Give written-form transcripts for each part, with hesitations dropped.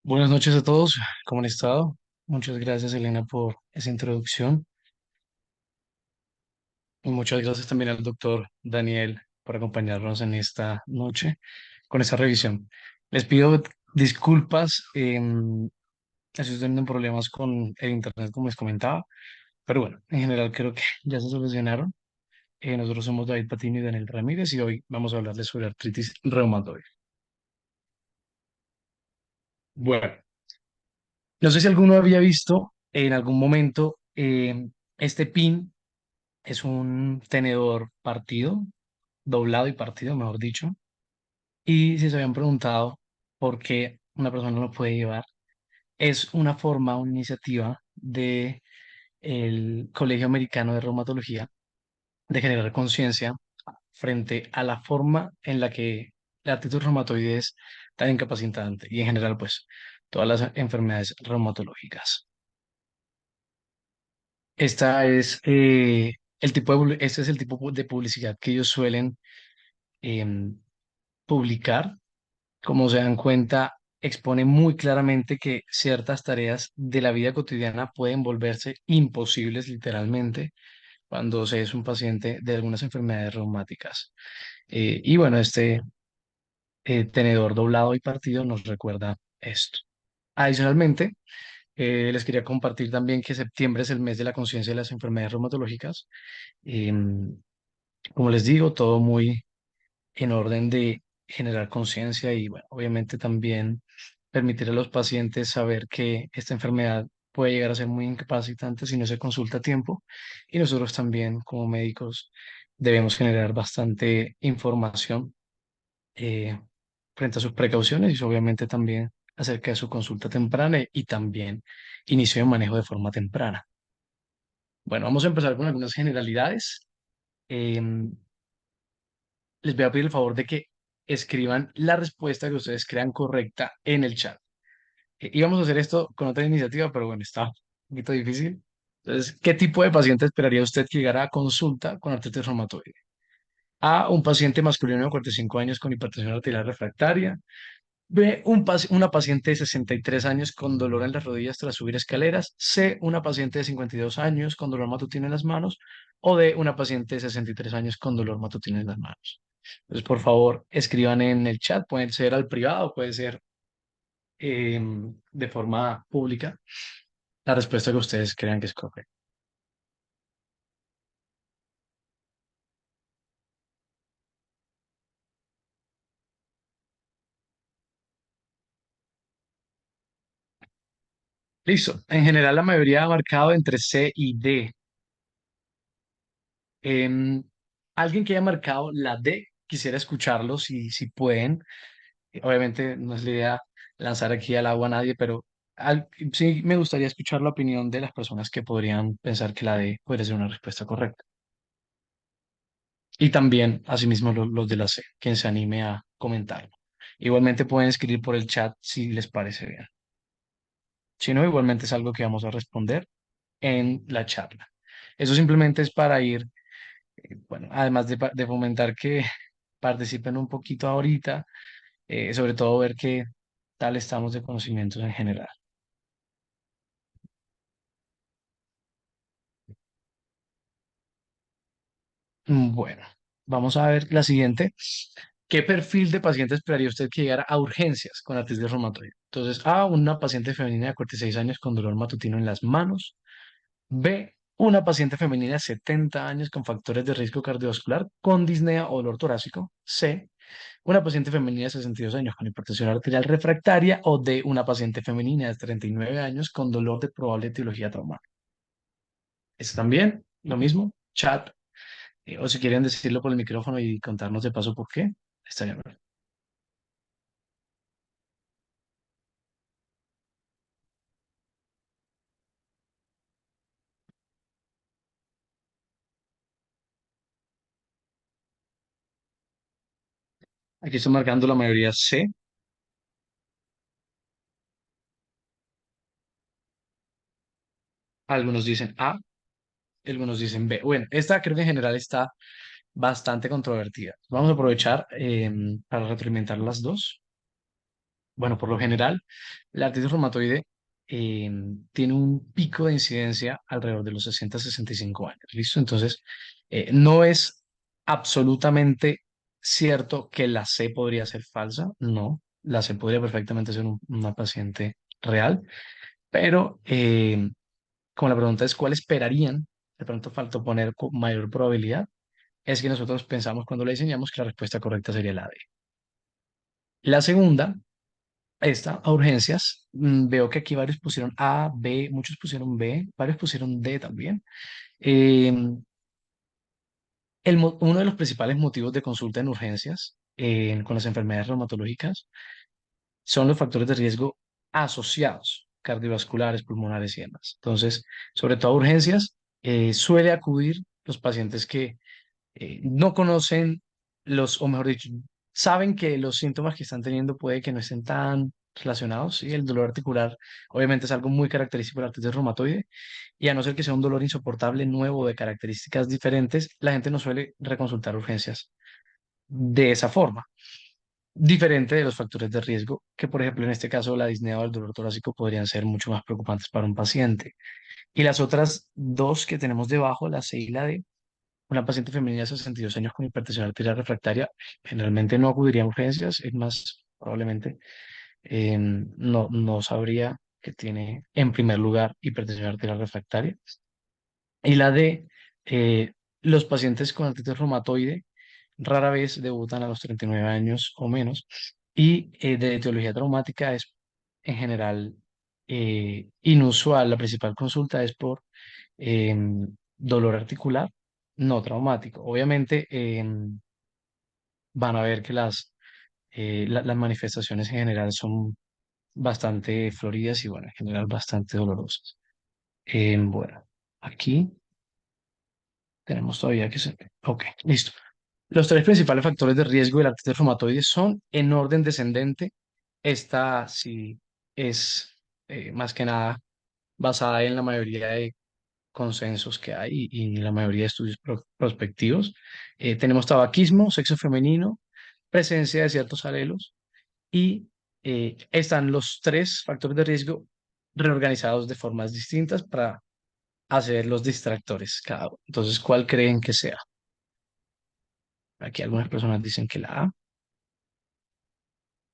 Buenas noches a todos, ¿cómo han estado? Muchas gracias, Elena, por esa introducción y muchas gracias también al doctor Daniel por acompañarnos en esta noche con esta revisión. Les pido disculpas, estoy teniendo problemas con el internet, como les comentaba, pero bueno, en general creo que ya se solucionaron. Nosotros somos David Patiño y Daniel Ramírez y hoy vamos a hablarles sobre artritis reumatoide. Bueno, no sé si alguno había visto en algún momento este pin. Es un tenedor partido, doblado y partido, mejor dicho. Y si se habían preguntado por qué una persona lo puede llevar, es una forma, una iniciativa de el Colegio Americano de Reumatología de generar conciencia frente a la forma en la que la artritis reumatoide es tan incapacitante y en general, pues, todas las enfermedades reumatológicas. Este es el tipo de publicidad que ellos suelen em, publicar. Como se dan cuenta, expone muy claramente que ciertas tareas de la vida cotidiana pueden volverse imposibles literalmente cuando se es un paciente de algunas enfermedades reumáticas. Y bueno, este tenedor doblado y partido nos recuerda esto. Adicionalmente, les quería compartir también que septiembre es el mes de la conciencia de las enfermedades reumatológicas. Em, Como les digo, todo muy en orden de generar conciencia y, bueno, obviamente también permitir a los pacientes saber que esta enfermedad puede llegar a ser muy incapacitante si no se consulta a tiempo. Y nosotros también, como médicos, debemos generar bastante información eh, frente a sus precauciones y obviamente también acerca de su consulta temprana y también inicio de manejo de forma temprana. Bueno, vamos a empezar con algunas generalidades. Em, Les voy a pedir el favor de que escriban la respuesta que ustedes crean correcta en el chat. Íbamos a hacer esto con otra iniciativa, pero bueno, está un poquito difícil. Entonces, ¿qué tipo de paciente esperaría usted que llegara a consulta con artritis reumatoide? A, un paciente masculino de 45 años con hipertensión arterial refractaria. B, una paciente de 63 años con dolor en las rodillas tras subir escaleras. C, una paciente de 52 años con dolor matutino en las manos. O D, una paciente de 63 años con dolor matutino en las manos. Entonces, por favor, escriban en el chat. Puede ser al privado, puede ser de forma pública la respuesta que ustedes crean que es correcta. Listo. En general, la mayoría ha marcado entre C y D. Em, Alguien que haya marcado la D, quisiera escucharlo si pueden. Obviamente no es la idea lanzar aquí al agua a nadie, pero sí me gustaría escuchar la opinión de las personas que podrían pensar que la D podría ser una respuesta correcta. Y también, asimismo, los de la C, quien se anime a comentarlo. Igualmente pueden escribir por el chat si les parece bien. Si no, igualmente es algo que vamos a responder en la charla. Eso simplemente es para ir, bueno, además de fomentar que participen un poquito ahorita, sobre todo ver qué tal estamos de conocimientos en general. Bueno, vamos a ver la siguiente. ¿Qué perfil de paciente esperaría usted que llegara a urgencias con artritis reumatoide? Entonces, A, una paciente femenina de 46 años con dolor matutino en las manos. B, una paciente femenina de 70 años con factores de riesgo cardiovascular con disnea o dolor torácico. C, una paciente femenina de 62 años con hipertensión arterial refractaria. O D, una paciente femenina de 39 años con dolor de probable etiología traumática. ¿Está también? Lo mismo, chat. O si quieren decirlo por el micrófono y contarnos de paso por qué, estaría bien. Aquí estoy marcando la mayoría C, algunos dicen A, algunos dicen B. Bueno, esta creo que en general está bastante controvertida. Vamos a aprovechar para retroalimentar las dos. Bueno, por lo general, la artritis reumatoide tiene un pico de incidencia alrededor de los 60-65 años. ¿Listo? Entonces, no es absolutamente cierto que la C podría ser falsa. No, la C podría perfectamente ser una paciente real, pero como la pregunta es cuál esperarían, de pronto faltó poner con mayor probabilidad, es que nosotros pensamos cuando la diseñamos que la respuesta correcta sería la D. La segunda, esta, a urgencias, veo que aquí varios pusieron A, B, muchos pusieron B, varios pusieron D también. Eh, uno de los principales motivos de consulta en urgencias con las enfermedades reumatológicas son los factores de riesgo asociados, cardiovasculares, pulmonares y demás. Entonces, sobre todo a urgencias, suele acudir los pacientes que no conocen o mejor dicho, saben que los síntomas que están teniendo puede que no estén tan relacionados, ¿sí? El dolor articular obviamente es algo muy característico de la artritis reumatoide y a no ser que sea un dolor insoportable nuevo de características diferentes, la gente no suele reconsultar urgencias de esa forma, diferente de los factores de riesgo, que por ejemplo en este caso la disnea o el dolor torácico podrían ser mucho más preocupantes para un paciente. Y las otras dos que tenemos debajo, la C y la D, una paciente femenina de 62 años con hipertensión arterial refractaria generalmente no acudiría a urgencias, es más, probablemente no sabría que tiene en primer lugar hipertensión arterial refractaria. Y la de los pacientes con artritis reumatoide rara vez debutan a los 39 años o menos y de etiología traumática es en general inusual. La principal consulta es por dolor articular no traumático. Obviamente van a ver que las manifestaciones en general son bastante floridas y bueno, en general bastante dolorosas. Bueno, aquí tenemos todavía que ser. Ok, listo. Los tres principales factores de riesgo de la artritis reumatoide son en orden descendente. Esta sí es más que nada basada en la mayoría de consensos que hay y la mayoría de estudios prospectivos. Tenemos tabaquismo, sexo femenino, presencia de ciertos alelos y están los tres factores de riesgo reorganizados de formas distintas para hacer los distractores cada uno. Entonces, ¿cuál creen que sea? Aquí algunas personas dicen que la A,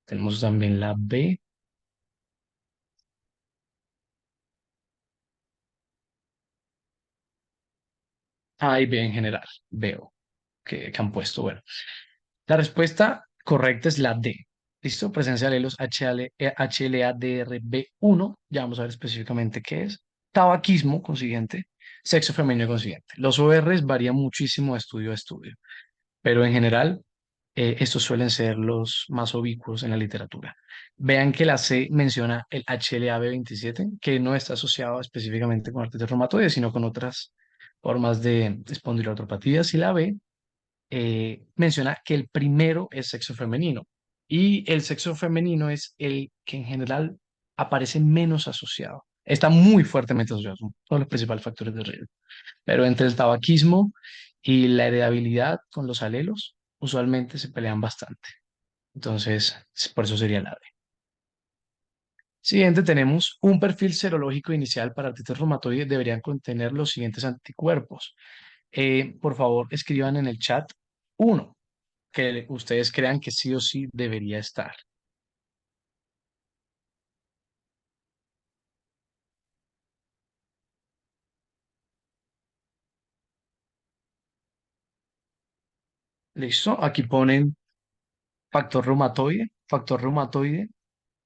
tenemos también la B, A y B en general, veo que han puesto. Bueno, la respuesta correcta es la D. ¿Listo? Presencia de alelos HLA-DRB1. Ya vamos a ver específicamente qué es. Tabaquismo, consiguiente. Sexo femenino, consiguiente. Los ORs varían muchísimo de estudio a estudio, pero en general estos suelen ser los más ubicuos en la literatura. Vean que la C menciona el HLA-B27, que no está asociado específicamente con artritis reumatoide, sino con otras formas de espondiloartropatías. Y la B menciona que el primero es sexo femenino y el sexo femenino es el que en general aparece menos asociado. Está muy fuertemente asociado, son todos los principales factores de riesgo. Pero entre el tabaquismo y la heredabilidad con los alelos, usualmente se pelean bastante. Entonces, por eso sería la D. Siguiente, tenemos un perfil serológico inicial para artritis reumatoide. Deberían contener los siguientes anticuerpos. Por favor, escriban en el chat uno. que ustedes crean que sí o sí debería estar. ¿Listo? Aquí ponen factor reumatoide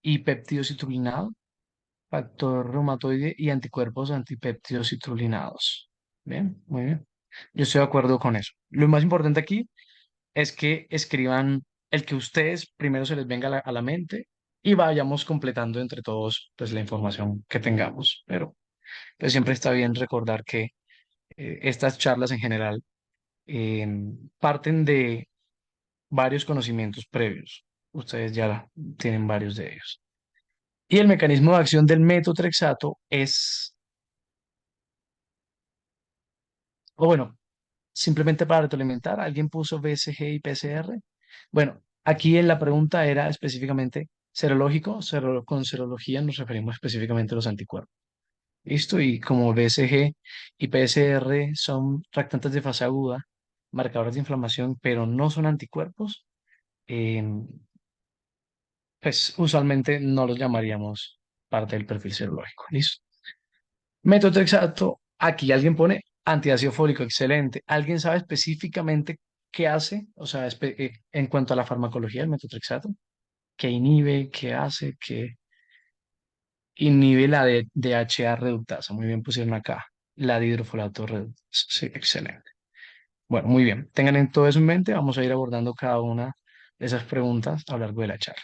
y péptido citrulinado, factor reumatoide y anticuerpos antipéptidos citrulinados. Bien, muy bien. Yo estoy de acuerdo con eso. Lo más importante aquí es que escriban el que ustedes primero se les venga a la mente y vayamos completando entre todos pues la información que tengamos. Pero pues, siempre está bien recordar que estas charlas en general eh, parten de varios conocimientos previos. Ustedes ya tienen varios de ellos. Y el mecanismo de acción del metotrexato es, o bueno, simplemente para retroalimentar, ¿alguien puso BCG y PCR? Bueno, aquí en la pregunta era específicamente serológico, con serología nos referimos específicamente a los anticuerpos. ¿Listo? Y como BCG y PCR son reactantes de fase aguda, marcadores de inflamación, pero no son anticuerpos, eh, pues usualmente no los llamaríamos parte del perfil serológico. ¿Listo? Método exacto. Aquí alguien pone antiácido fólico, excelente. ¿Alguien sabe específicamente qué hace? O sea, en cuanto a la farmacología del metotrexato, ¿qué inhibe, qué hace, qué inhibe la de DHA reductasa? Muy bien pusieron acá. La de hidrofolato reductasa. Sí, excelente. Bueno, muy bien. Tengan en todo eso en mente. Vamos a ir abordando cada una de esas preguntas a lo largo de la charla.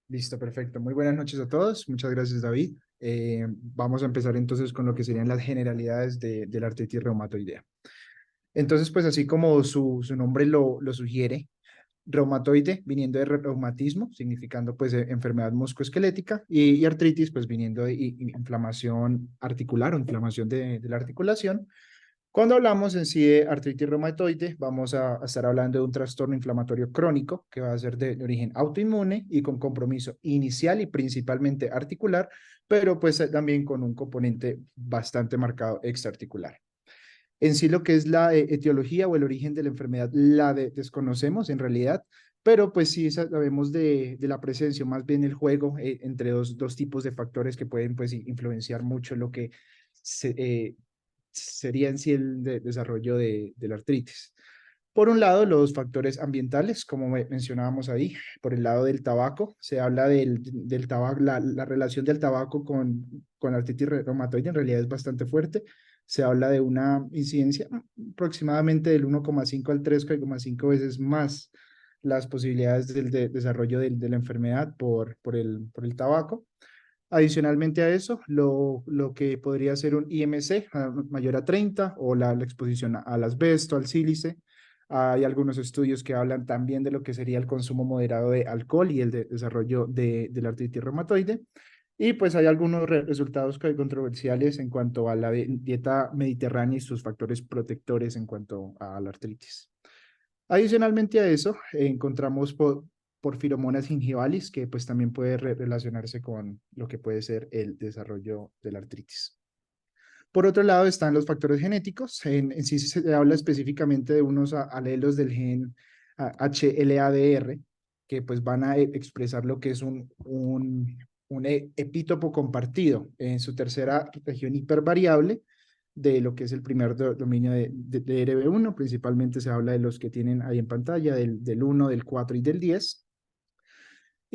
Listo, perfecto. Muy buenas noches a todos. Muchas gracias, David. Vamos a empezar entonces con lo que serían las generalidades de la artritis reumatoidea. Entonces, pues así como su nombre lo sugiere, reumatoide viniendo de reumatismo, significando pues enfermedad musculoesquelética, y artritis pues viniendo de inflamación articular o inflamación de la articulación. Cuando hablamos en sí de artritis reumatoide, vamos a estar hablando de un trastorno inflamatorio crónico que va a ser de origen autoinmune y con compromiso inicial y principalmente articular, pero pues también con un componente bastante marcado extraarticular. En sí lo que es la etiología o el origen de la enfermedad desconocemos en realidad, pero pues sí sabemos de la presencia, más bien el juego entre dos tipos de factores que pueden pues influenciar mucho lo que se, sería en sí el desarrollo de la artritis. Por un lado, los factores ambientales, como mencionábamos ahí, por el lado del tabaco, se habla del tabaco, la relación del tabaco con artritis reumatoide en realidad es bastante fuerte. Se habla de una incidencia aproximadamente del 1,5 al 3,5 veces más las posibilidades del desarrollo de la enfermedad por el tabaco. Adicionalmente a eso, lo que podría ser un IMC mayor a 30 o la exposición al asbesto, al sílice. Hay algunos estudios que hablan también de lo que sería el consumo moderado de alcohol y el desarrollo de la artritis reumatoide. Y pues hay algunos resultados controversiales en cuanto a la dieta mediterránea y sus factores protectores en cuanto a la artritis. Adicionalmente a eso, encontramos porfiromonas gingivalis, que pues también puede relacionarse con lo que puede ser el desarrollo de la artritis. Por otro lado están los factores genéticos. En sí se habla específicamente de unos alelos del gen HLA-DR, que pues van a expresar lo que es un epítopo compartido en su tercera región hipervariable de lo que es el primer dominio de RB1. Principalmente se habla de los que tienen ahí en pantalla, del 1, del 4 y del 10.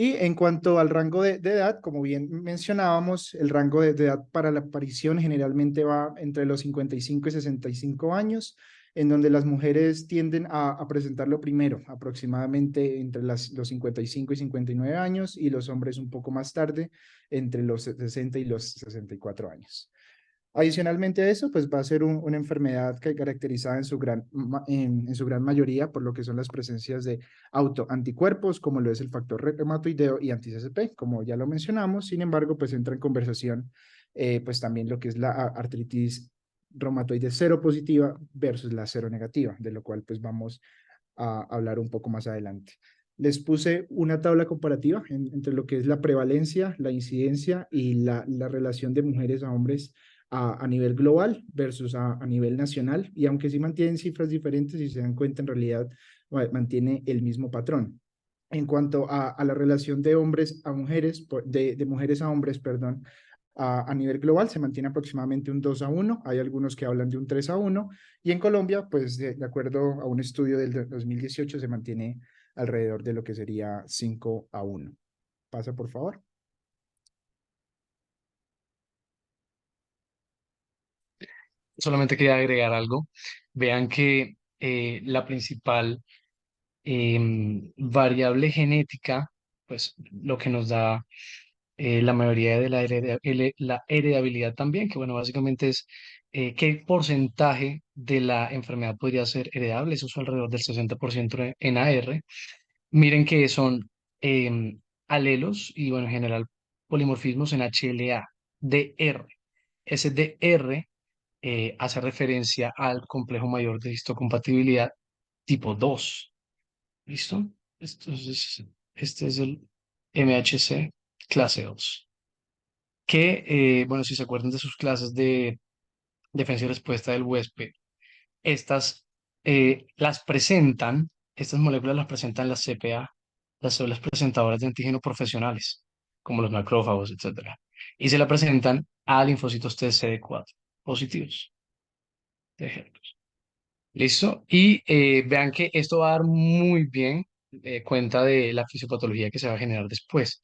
Y en cuanto al rango de edad, como bien mencionábamos, el rango de edad para la aparición generalmente va entre los 55 y 65 años, en donde las mujeres tienden a presentarlo primero, aproximadamente entre los 55 y 59 años, y los hombres un poco más tarde, entre los 60 y los 64 años. Adicionalmente a eso, pues va a ser una enfermedad que caracterizada en su gran mayoría por lo que son las presencias de autoanticuerpos, como lo es el factor reumatoideo y anti-CCP, como ya lo mencionamos. Sin embargo, pues entra en conversación pues también lo que es la artritis reumatoide cero positiva versus la cero negativa, de lo cual pues vamos a hablar un poco más adelante. Les puse una tabla comparativa entre lo que es la prevalencia, la incidencia y la relación de mujeres a hombres a nivel global versus a nivel nacional, y aunque sí mantienen cifras diferentes, si se dan cuenta, en realidad mantiene el mismo patrón. En cuanto a la relación de hombres a mujeres, de mujeres a hombres, perdón, a nivel global se mantiene aproximadamente un 2-1, hay algunos que hablan de un 3-1, y en Colombia, pues de acuerdo a un estudio del 2018, se mantiene alrededor de lo que sería 5-1. Pasa, por favor. Solamente quería agregar algo. Vean que la principal variable genética, pues lo que nos da la mayoría de la heredabilidad también, que bueno, básicamente es qué porcentaje de la enfermedad podría ser heredable, eso es alrededor del 60% en AR. Miren que son alelos y bueno, en general polimorfismos en HLA, DR. Ese DR hace referencia al complejo mayor de histocompatibilidad tipo 2. ¿Listo? Entonces, este es el MHC clase 2 que, bueno, si se acuerdan de sus clases de defensa y respuesta del huésped, estas estas moléculas las presentan las CPA, las células presentadoras de antígeno profesionales, como los macrófagos, etcétera, y se la presentan a linfocitos TCD4 positivos, de ejemplo. ¿Listo? Y vean que esto va a dar muy bien cuenta de la fisiopatología que se va a generar después,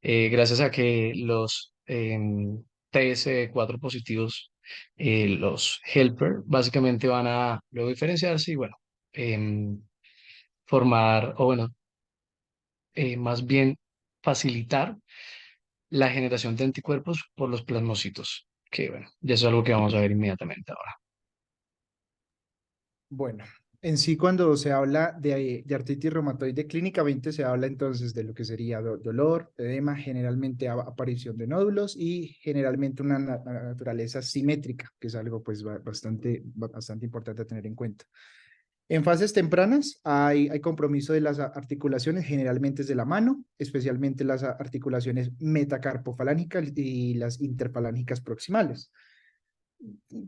gracias a que los TS4 positivos, los helper, básicamente van a luego diferenciarse y bueno, formar, o bueno, más bien facilitar la generación de anticuerpos por los plasmocitos, que bueno, ya eso es algo que vamos a ver inmediatamente ahora. Bueno, en sí cuando se habla de artritis reumatoide clínicamente se habla entonces de lo que sería dolor, edema, generalmente aparición de nódulos y generalmente una naturaleza simétrica, que es algo pues bastante importante a tener en cuenta. En fases tempranas hay compromiso de las articulaciones, generalmente es de la mano, especialmente las articulaciones metacarpofalángicas y las interfalángicas proximales.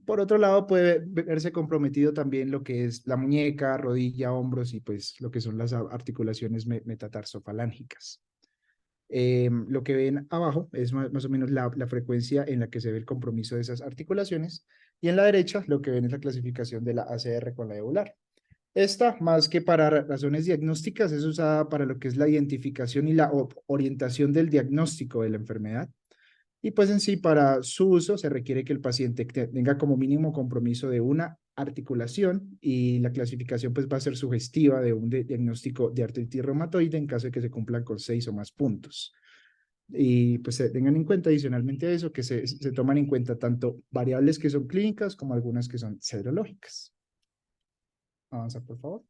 Por otro lado, puede verse comprometido también lo que es la muñeca, rodilla, hombros y pues lo que son las articulaciones metatarsofalángicas. Lo que ven abajo es más o menos la frecuencia en la que se ve el compromiso de esas articulaciones, y en la derecha lo que ven es la clasificación de la ACR con la eular. Esta, más que para razones diagnósticas, es usada para lo que es la identificación y la orientación del diagnóstico de la enfermedad. Y pues en sí, para su uso se requiere que el paciente tenga como mínimo compromiso de una articulación, y la clasificación pues va a ser sugestiva de un diagnóstico de artritis reumatoide en caso de que se cumplan con 6 o más puntos. Y pues tengan en cuenta adicionalmente a eso que se toman en cuenta tanto variables que son clínicas como algunas que son serológicas. Avanza, por favor.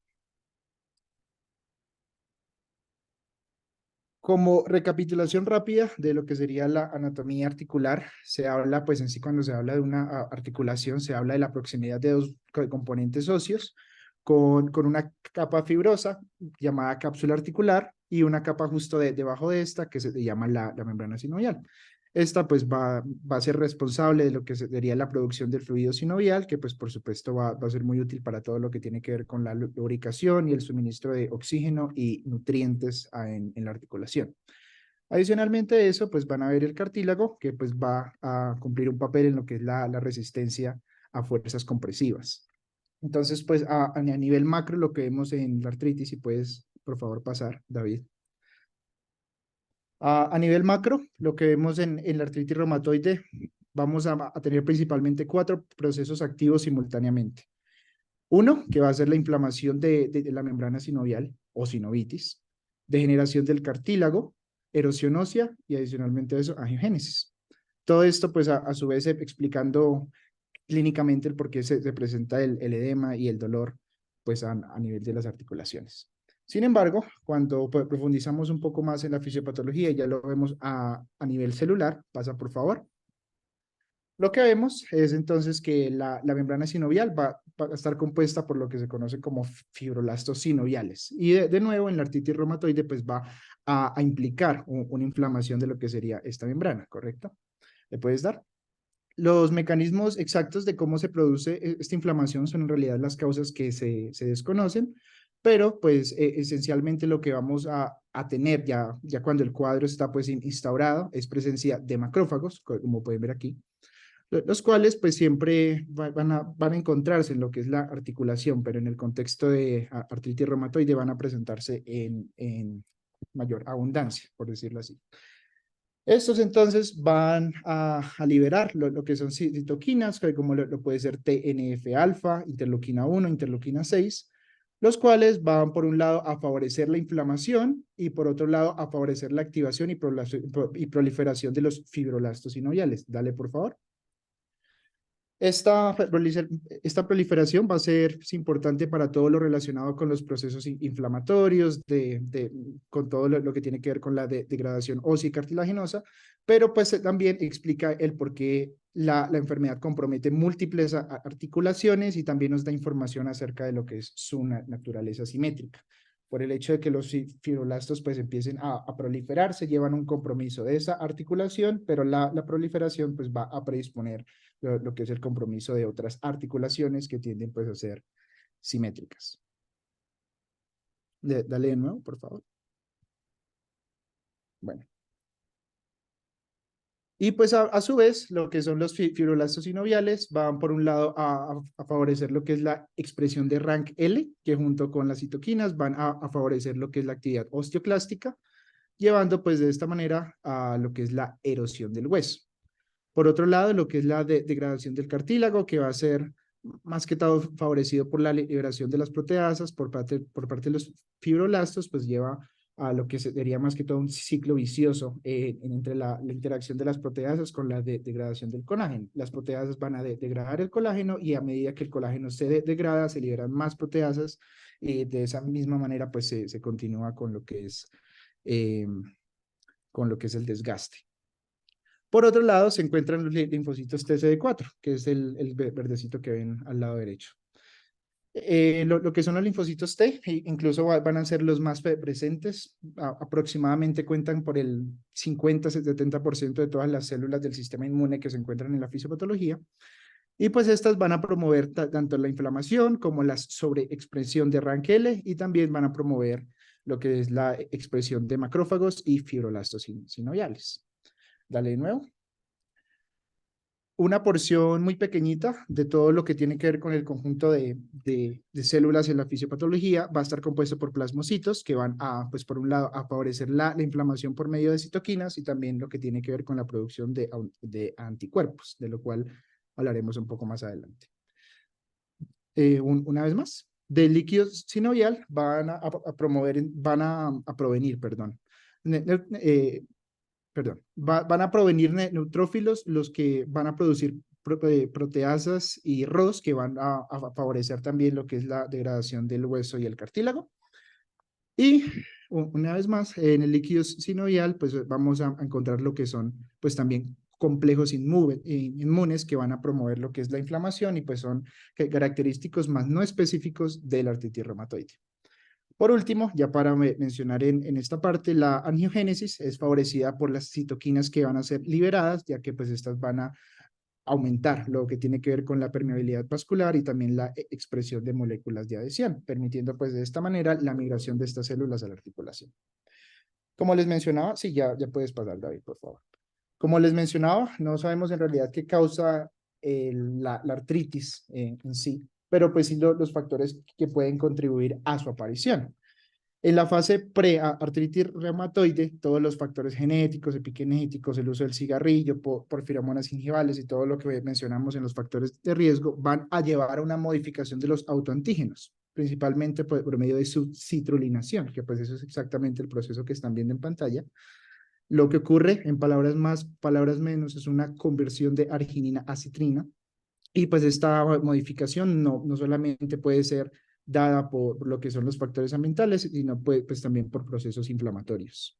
Como recapitulación rápida de lo que sería la anatomía articular, se habla, pues en sí, cuando se habla de una articulación, se habla de la proximidad de dos componentes óseos con una capa fibrosa llamada cápsula articular y una capa justo debajo de esta que se llama la membrana sinovial. Esta pues va a ser responsable de lo que sería la producción del fluido sinovial, que pues por supuesto va a ser muy útil para todo lo que tiene que ver con la lubricación y el suministro de oxígeno y nutrientes en la articulación. Adicionalmente a eso, pues van a ver el cartílago, que pues va a cumplir un papel en lo que es la resistencia a fuerzas compresivas. Entonces, pues a nivel macro, lo que vemos en la artritis, si puedes, por favor, pasar, David. A nivel macro, lo que vemos en la artritis reumatoide, vamos a tener principalmente 4 procesos activos simultáneamente. Uno, que va a ser la inflamación de la membrana sinovial o sinovitis, degeneración del cartílago, erosión ósea y adicionalmente a eso, angiogénesis. Todo esto, pues a su vez, explicando clínicamente el por qué se presenta el edema y el dolor, pues a nivel de las articulaciones. Sin embargo, cuando profundizamos un poco más en la fisiopatología y ya lo vemos a nivel celular, pasa por favor. Lo que vemos es entonces que la membrana sinovial va a estar compuesta por lo que se conoce como fibroblastos sinoviales. Y de nuevo, en la artritis reumatoide, pues va a implicar una inflamación de lo que sería esta membrana, ¿correcto? ¿Le puedes dar? Los mecanismos exactos de cómo se produce esta inflamación son en realidad las causas que se desconocen, pero pues esencialmente lo que vamos a tener ya cuando el cuadro está pues instaurado es presencia de macrófagos, como pueden ver aquí, los cuales pues siempre van a encontrarse en lo que es la articulación, pero en el contexto de artritis reumatoide van a presentarse en mayor abundancia, por decirlo así. Estos entonces van a liberar lo que son citoquinas, como lo puede ser TNF-alfa, interleuquina 1, interleuquina 6, los cuales van por un lado a favorecer la inflamación y por otro lado a favorecer la activación y proliferación de los fibroblastos sinoviales. Dale, por favor. Esta proliferación va a ser importante para todo lo relacionado con los procesos inflamatorios, con todo lo que tiene que ver con la degradación ósea y cartilaginosa, pero pues también explica el por qué la enfermedad compromete múltiples articulaciones y también nos da información acerca de lo que es su naturaleza simétrica. Por el hecho de que los fibroblastos pues empiecen a proliferar, se llevan un compromiso de esa articulación, pero la proliferación pues va a predisponer lo que es el compromiso de otras articulaciones que tienden pues a ser simétricas. Dale de nuevo, por favor. Bueno. Y pues a su vez, lo que son los fibroblastos sinoviales van por un lado a favorecer lo que es la expresión de rank L, que junto con las citoquinas van a favorecer lo que es la actividad osteoclástica, llevando pues de esta manera a lo que es la erosión del hueso. Por otro lado, lo que es la degradación del cartílago, que va a ser más que todo favorecido por la liberación de las proteasas por parte de los fibroblastos, pues lleva a lo que sería más que todo un ciclo vicioso entre la interacción de las proteasas con la degradación del colágeno. Las proteasas van a degradar el colágeno y a medida que el colágeno se degrada, se liberan más proteasas y de esa misma manera pues se continúa eh, con lo que es el desgaste. Por otro lado, se encuentran los linfocitos TCD4, que es el verdecito que ven al lado derecho. Lo que son los linfocitos T, incluso van a ser los más presentes, aproximadamente cuentan por el 50-70% de todas las células del sistema inmune que se encuentran en la fisiopatología, y pues estas van a promover tanto la inflamación como la sobreexpresión de RANKL y también van a promover lo que es la expresión de macrófagos y fibroblastos sinoviales. Dale de nuevo. Una porción muy pequeñita de todo lo que tiene que ver con el conjunto de células en la fisiopatología va a estar compuesto por plasmocitos que van pues por un lado, a favorecer la inflamación por medio de citoquinas y también lo que tiene que ver con la producción de anticuerpos, de lo cual hablaremos un poco más adelante. Una vez más, del líquido sinovial van a provenir, perdón, van a provenir neutrófilos los que van a producir proteasas y ROS que van a favorecer también lo que es la degradación del hueso y el cartílago. Y una vez más, en el líquido sinovial, pues vamos a encontrar lo que son, pues también complejos inmunes que van a promover lo que es la inflamación y pues son característicos más no específicos de la artritis reumatoide. Por último, ya para mencionar en esta parte, la angiogénesis es favorecida por las citoquinas que van a ser liberadas, ya que pues estas van a aumentar lo que tiene que ver con la permeabilidad vascular y también la expresión de moléculas de adhesión, permitiendo pues de esta manera la migración de estas células a la articulación. Como les mencionaba, sí, ya puedes pasar, David, por favor. Como les mencionaba, no sabemos en realidad qué causa la artritis en sí, pero pues sí los factores que pueden contribuir a su aparición. En la fase pre-artritis reumatoide, todos los factores genéticos, epigenéticos, el uso del cigarrillo, por feromonas gingival y todo lo que mencionamos en los factores de riesgo van a llevar a una modificación de los autoantígenos, principalmente por medio de su citrulinación, que pues eso es exactamente el proceso que están viendo en pantalla. Lo que ocurre, en palabras más, palabras menos, es una conversión de arginina a citrina. Y pues esta modificación no solamente puede ser dada por lo que son los factores ambientales, sino pues también por procesos inflamatorios.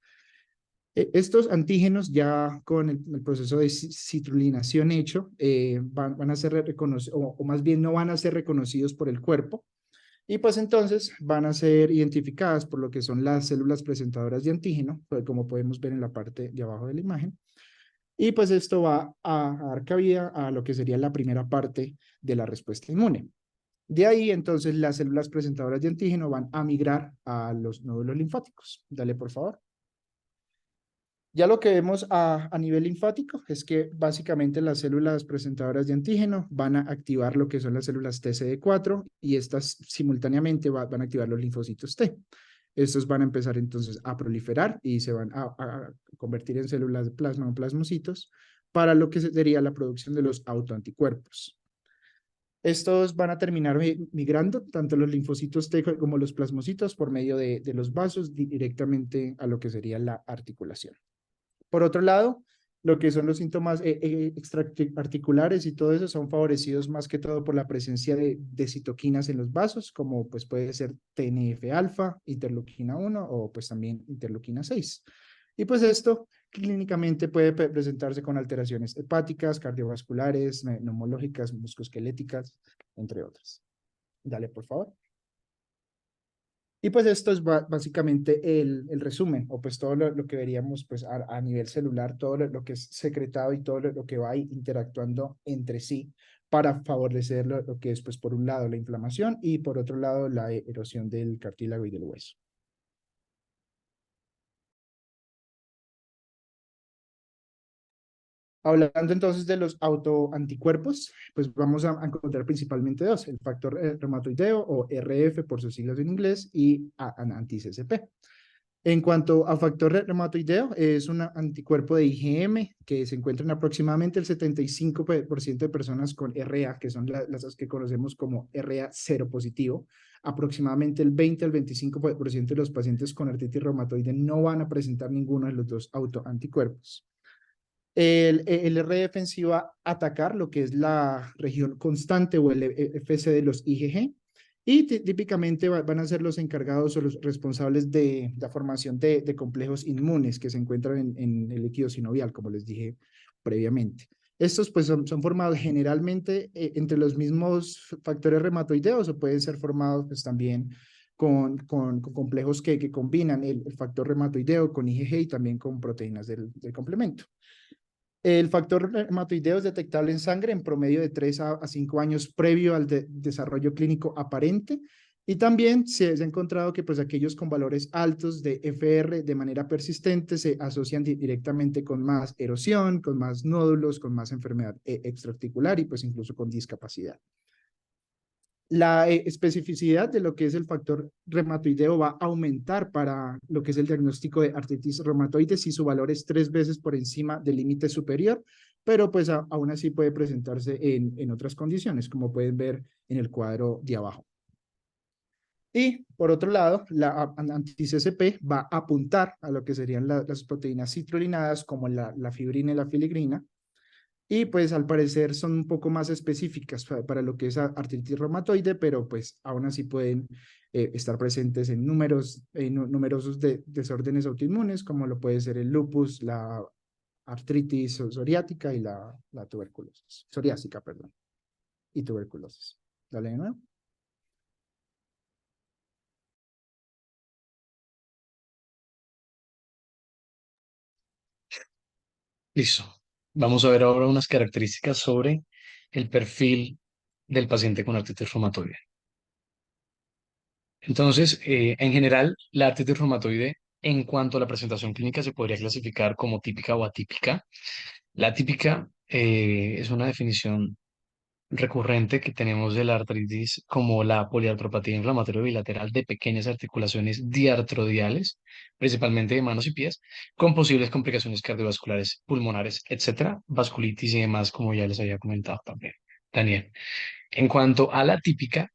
Estos antígenos ya con el proceso de citrulinación hecho van a ser reconocidos, o más bien no van a ser reconocidos por el cuerpo, y pues entonces van a ser identificadas por lo que son las células presentadoras de antígeno, pues como podemos ver en la parte de abajo de la imagen, Y pues esto va a dar cabida a lo que sería la primera parte de la respuesta inmune. De ahí, entonces, las células presentadoras de antígeno van a migrar a los nódulos linfáticos. Dale, por favor. Ya lo que vemos a nivel linfático es que básicamente las células presentadoras de antígeno van a activar lo que son las células TCD4 y estas simultáneamente van a activar los linfocitos T. Estos van a empezar entonces a proliferar y se van a convertir en células de plasma o plasmocitos para lo que sería la producción de los autoanticuerpos. Estos van a terminar migrando, tanto los linfocitos T como los plasmocitos, por medio de los vasos directamente a lo que sería la articulación. Por otro lado, lo que son los síntomas extraarticulares y todo eso son favorecidos más que todo por la presencia de citoquinas en los vasos, como pues puede ser TNF-alfa, interleuquina 1 o pues también interleuquina 6. Y pues esto clínicamente puede presentarse con alteraciones hepáticas, cardiovasculares, neumológicas, musculoesqueléticas, entre otras. Dale, por favor. Y pues esto es básicamente el resumen, o pues todo lo que veríamos pues a nivel celular, todo lo que es secretado y todo lo que va interactuando entre sí para favorecer lo que es pues por un lado la inflamación y por otro lado la erosión del cartílago y del hueso. Hablando entonces de los autoanticuerpos, pues vamos a encontrar principalmente dos, el factor reumatoideo o RF por sus siglas en inglés y anti-CCP. En cuanto a factor reumatoideo, es un anticuerpo de IgM que se encuentra en aproximadamente el 75% de personas con RA, que son las que conocemos como RA cero positivo. Aproximadamente el 20 al 25% de los pacientes con artritis reumatoide no van a presentar ninguno de los dos autoanticuerpos. El RF en sí va a atacar lo que es la región constante o el FC de los IgG y típicamente van a ser los encargados o los responsables de la formación de complejos inmunes que se encuentran en el líquido sinovial, como les dije previamente. Estos pues son formados generalmente entre los mismos factores reumatoideos o pueden ser formados pues también con complejos que combinan el factor reumatoideo con IgG y también con proteínas del complemento. El factor reumatoideo es detectable en sangre en promedio de 3 a 5 años previo al desarrollo clínico aparente. Y también se ha encontrado que pues, aquellos con valores altos de FR de manera persistente se asocian directamente con más erosión, con más nódulos, con más enfermedad extraarticular y pues incluso con discapacidad. La especificidad de lo que es el factor reumatoideo va a aumentar para lo que es el diagnóstico de artritis reumatoide si su valor es 3 veces por encima del límite superior, pero pues aún así puede presentarse en otras condiciones, como pueden ver en el cuadro de abajo. Y por otro lado, la anti-CCP va a apuntar a lo que serían las proteínas citrulinadas como la fibrina y la filigrina, y pues al parecer son un poco más específicas para lo que es artritis reumatoide, pero pues aún así pueden estar presentes en numerosos desórdenes autoinmunes, como lo puede ser el lupus, la artritis psoriática y la tuberculosis, psoriásica, perdón, y tuberculosis. Dale de nuevo. Listo. Vamos a ver ahora unas características sobre el perfil del paciente con artritis reumatoide. Entonces, en general, la artritis reumatoide, en cuanto a la presentación clínica, se podría clasificar como típica o atípica. La típica es una definición recurrente que tenemos de la artritis como la poliartropatía inflamatoria bilateral de pequeñas articulaciones diartrodiales, principalmente de manos y pies, con posibles complicaciones cardiovasculares, pulmonares, etcétera, vasculitis y demás, como ya les había comentado también, Daniel. En cuanto a la típica,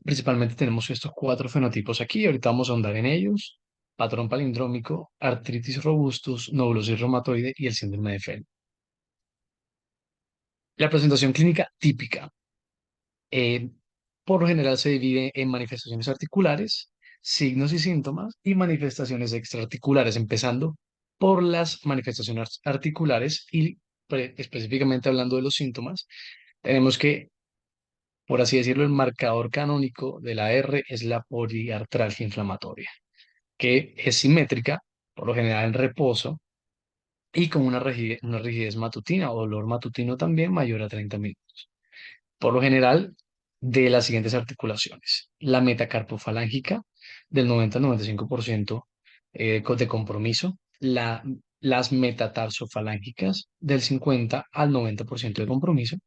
principalmente tenemos estos cuatro fenotipos aquí, ahorita vamos a ahondar en ellos: patrón palindrómico, artritis robustus, nodulosis reumatoide y el síndrome de Feld. La presentación clínica típica, eh, por lo general se divide en manifestaciones articulares, signos y síntomas y manifestaciones extraarticulares, empezando por las manifestaciones articulares y específicamente hablando de los síntomas, tenemos que, por así decirlo, el marcador canónico de la R es la poliartralgia inflamatoria, que es simétrica, por lo general en reposo, y con una rigidez matutina o dolor matutino también mayor a 30 minutos. Por lo general, de las siguientes articulaciones: la metacarpofalángica del 90 al 95% de compromiso, las metatarsofalángicas del 50 al 90% de compromiso,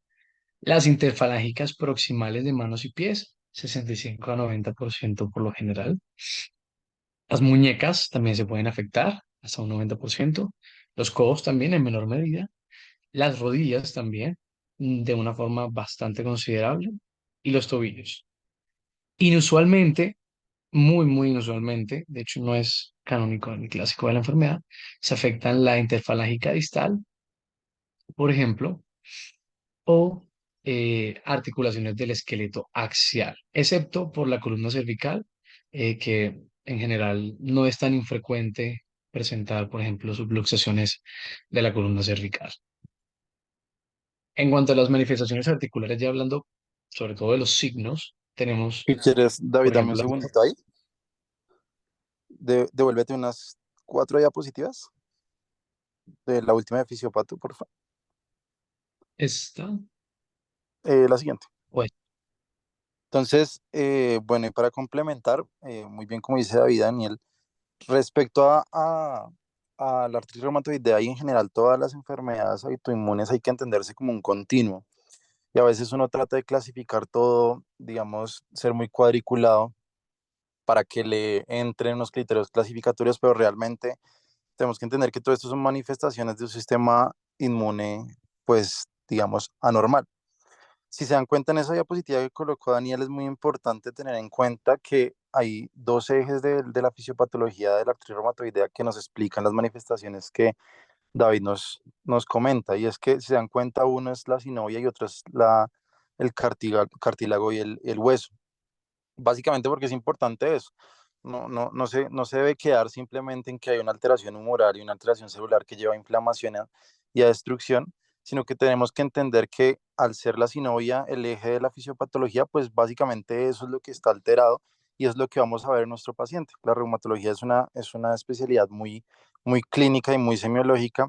las interfalángicas proximales de manos y pies, 65 a 90% por lo general. Las muñecas también se pueden afectar hasta un 90%, los codos también en menor medida, las rodillas también, de una forma bastante considerable, y los tobillos. Inusualmente, muy inusualmente, de hecho no es canónico ni clásico de la enfermedad, se afectan la interfalángica distal, por ejemplo, o articulaciones del esqueleto axial, excepto por la columna cervical, que en general no es tan infrecuente presentar, por ejemplo, subluxaciones de la columna cervical. En cuanto a las manifestaciones articulares, ya hablando sobre todo de los signos, tenemos, ¿Qué quieres, por David? Dame un ejemplo, segundito ahí. Devuélvete unas 4 diapositivas de la última de Fisiopato, por favor. esta, La siguiente. pues, Entonces, bueno, y para complementar, muy bien como dice David Daniel, respecto a la artritis reumatoidea y en general todas las enfermedades autoinmunes hay que entenderse como un continuo. Y a veces uno trata de clasificar todo, digamos, ser muy cuadriculado para que le entren unos criterios clasificatorios, pero realmente tenemos que entender que todo esto son manifestaciones de un sistema inmune, pues, digamos, anormal. Si se dan cuenta en esa diapositiva que colocó Daniel, es muy importante tener en cuenta que hay dos ejes de la fisiopatología de la artritis reumatoidea que nos explican las manifestaciones que David nos comenta, y es que si se dan cuenta, uno es la sinovial y otro es el cartílago y el hueso. Básicamente porque es importante eso. No se debe quedar simplemente en que hay una alteración humoral y una alteración celular que lleva a inflamación y a destrucción, sino que tenemos que entender que al ser la sinovia el eje de la fisiopatología, pues básicamente eso es lo que está alterado y es lo que vamos a ver en nuestro paciente. La reumatología es una especialidad muy clínica y muy semiológica,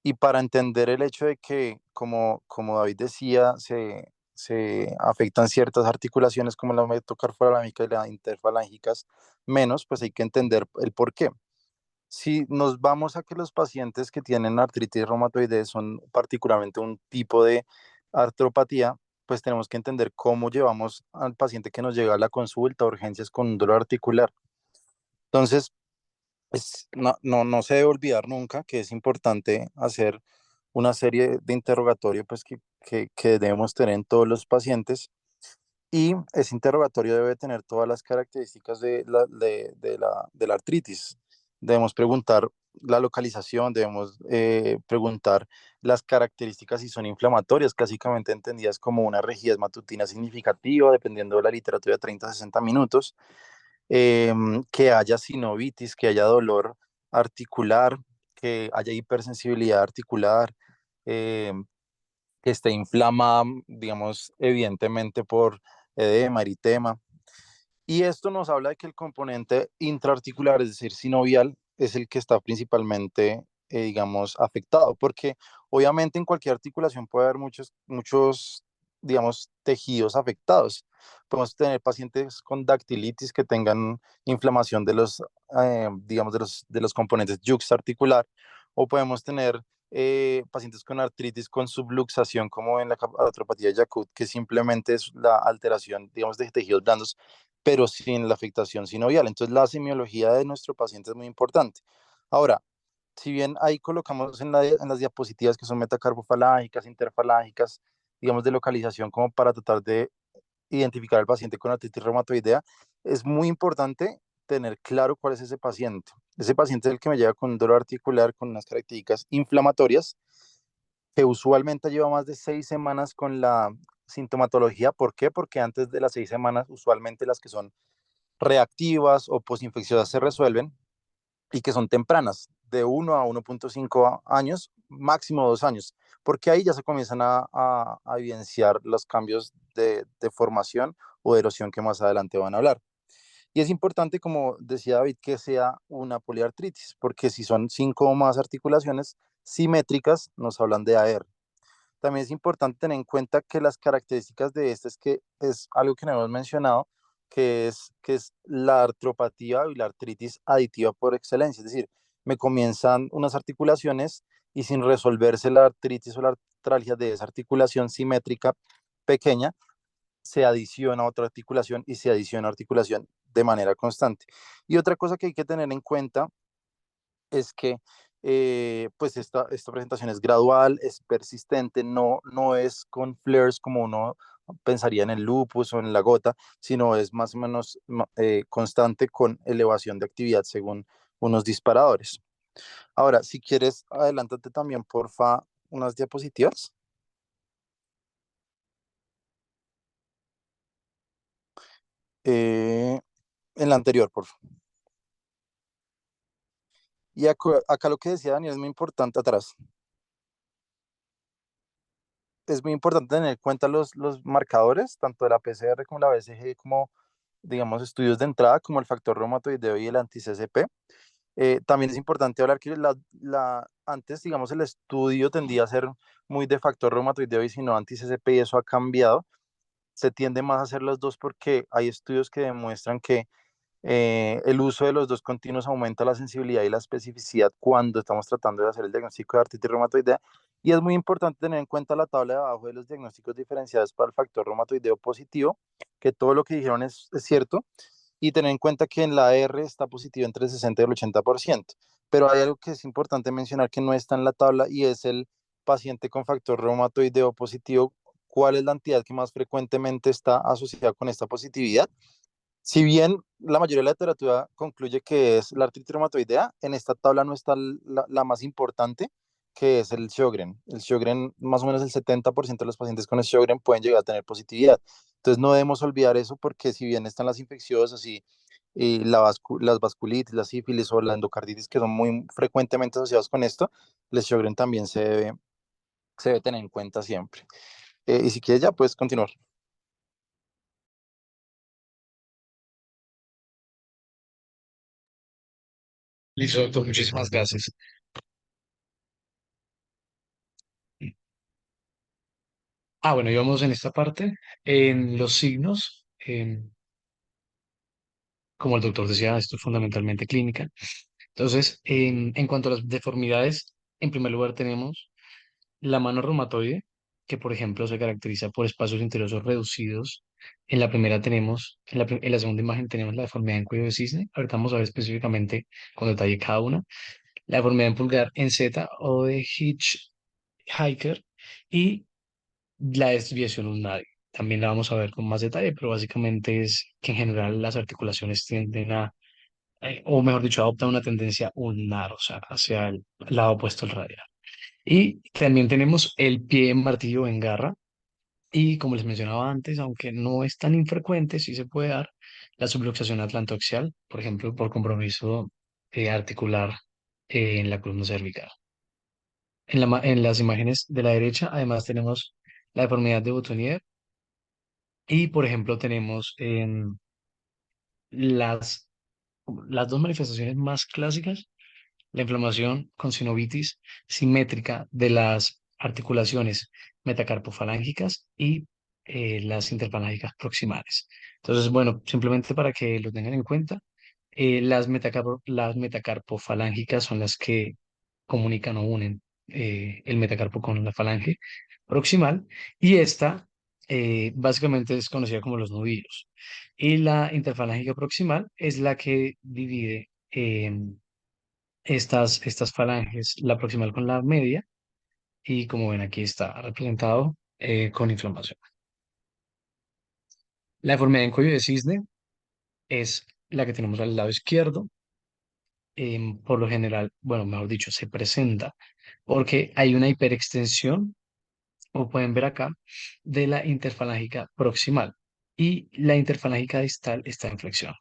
y para entender el hecho de que, como David decía, se afectan ciertas articulaciones como la metocarpofalángica y las interfalángicas menos, pues hay que entender el por qué. Si nos vamos a que los pacientes que tienen artritis reumatoide son particularmente un tipo de artropatía, pues tenemos que entender cómo llevamos al paciente que nos llega a la consulta, urgencias con un dolor articular. Entonces, no se debe olvidar nunca que es importante hacer una serie de interrogatorios, pues, que debemos tener en todos los pacientes, y ese interrogatorio debe tener todas las características de la artritis. Debemos preguntar la localización, debemos preguntar las características si son inflamatorias, clásicamente entendidas como una rigidez matutina significativa, dependiendo de la literatura, de 30 a 60 minutos, que haya sinovitis, que haya dolor articular, que haya hipersensibilidad articular, em, que esté inflamada, digamos, evidentemente por edema, eritema. Y esto nos habla de que el componente intraarticular, es decir, sinovial, es el que está principalmente, digamos, afectado, porque obviamente en cualquier articulación puede haber muchos, digamos, tejidos afectados. Podemos tener pacientes con dactilitis que tengan inflamación digamos, de los componentes yuxarticular, o podemos tener pacientes con artritis con subluxación, como en la artropatía de Yacut, que simplemente es la alteración, digamos, de tejidos blandos, pero sin la afectación sinovial. Entonces, la semiología de nuestro paciente es muy importante. Ahora, si bien ahí colocamos en las diapositivas que son metacarpofalángicas, interfalángicas, digamos, de localización, como para tratar de identificar al paciente con artritis reumatoidea, es muy importante tener claro cuál es ese paciente. Ese paciente es el que me llega con un dolor articular, con unas características inflamatorias, que usualmente lleva más de 6 semanas con la sintomatología. ¿Por qué? Porque antes de las 6 semanas, usualmente las que son reactivas o posinfecciosas se resuelven, y que son tempranas, de 1 a 1,5 años, máximo 2 años, porque ahí ya se comienzan a evidenciar los cambios de formación o de erosión que más adelante van a hablar. Y es importante, como decía David, que sea una poliartritis, porque si son 5 o más articulaciones, simétricas nos hablan de AR. También es importante tener en cuenta que las características de este es que es algo que no hemos mencionado, que es la artropatía y la artritis aditiva por excelencia. Es decir, me comienzan unas articulaciones y sin resolverse la artritis o la artralgia de esa articulación simétrica pequeña, se adiciona otra articulación y se adiciona articulación de manera constante. Y otra cosa que hay que tener en cuenta es que pues esta presentación es gradual, es persistente, no es con flares como uno pensaría en el lupus o en la gota, sino es más o menos constante con elevación de actividad según unos disparadores. Ahora, si quieres, adelántate también, porfa, unas diapositivas. Eh, en la anterior, porfa. Y acá lo que decía Daniel es muy importante atrás. Es muy importante tener en cuenta los marcadores, tanto de la PCR como la BCG, como, digamos, estudios de entrada, como el factor reumatoideo y el anti-CCP. También es importante hablar que antes, digamos, el estudio tendía a ser muy de factor reumatoideo y si no anti-CCP, y eso ha cambiado. Se tiende más a hacer los dos porque hay estudios que demuestran que el uso de los dos continuos aumenta la sensibilidad y la especificidad cuando estamos tratando de hacer el diagnóstico de artritis reumatoidea. Y es muy importante tener en cuenta la tabla de abajo de los diagnósticos diferenciados para el factor reumatoideo positivo, que todo lo que dijeron es cierto, y tener en cuenta que en la R está positivo entre el 60 y el 80%. Pero hay algo que es importante mencionar que no está en la tabla y es el paciente con factor reumatoideo positivo. ¿Cuál es la entidad que más frecuentemente está asociada con esta positividad? Si bien la mayoría de la literatura concluye que es la artritis reumatoidea, en esta tabla no está la más importante, que es el Sjögren. El Sjögren, más o menos el 70% de los pacientes con el Sjögren pueden llegar a tener positividad. Entonces no debemos olvidar eso porque si bien están las infecciosas y las vasculitis, la sífilis o la endocarditis que son muy frecuentemente asociados con esto, el Sjögren también se debe tener en cuenta siempre. Y si quieres ya puedes continuar. Listo, doctor, muchísimas gracias. Bueno, íbamos en esta parte, en los signos, como el doctor decía, esto es fundamentalmente clínica. Entonces, en cuanto a las deformidades, en primer lugar tenemos la mano reumatoide, que por ejemplo se caracteriza por espacios interiores reducidos. En la primera tenemos, en la segunda imagen tenemos la deformidad en cuello de cisne. Ahorita vamos a ver específicamente con detalle cada una. La deformidad en pulgar en Z o de Hitchhiker y la desviación ulnar. También la vamos a ver con más detalle, pero básicamente es que en general las articulaciones tienden a, o mejor dicho, adoptan una tendencia ulnar, o sea, hacia el lado opuesto al radial. Y también tenemos el pie en martillo en garra. Y como les mencionaba antes, aunque no es tan infrecuente, sí se puede dar la subluxación atlantoaxial, por ejemplo, por compromiso articular en la columna cervical. En las imágenes de la derecha, además, tenemos la deformidad de Boutonniere y, por ejemplo, tenemos las, las dos manifestaciones más clásicas, la inflamación con sinovitis simétrica de las articulaciones metacarpofalángicas y las interfalángicas proximales. Entonces, bueno, simplemente para que lo tengan en cuenta, las metacarpofalángicas son las que comunican o unen el metacarpo con la falange proximal y esta básicamente es conocida como los nudillos. Y la interfalángica proximal es la que divide estas falanges, la proximal con la media, y como ven aquí está representado con inflamación. La deformidad en cuello de cisne es la que tenemos al lado izquierdo. Por lo general, bueno, mejor dicho, se presenta porque hay una hiperextensión, como pueden ver acá, de la interfalángica proximal y la interfalángica distal está en flexión.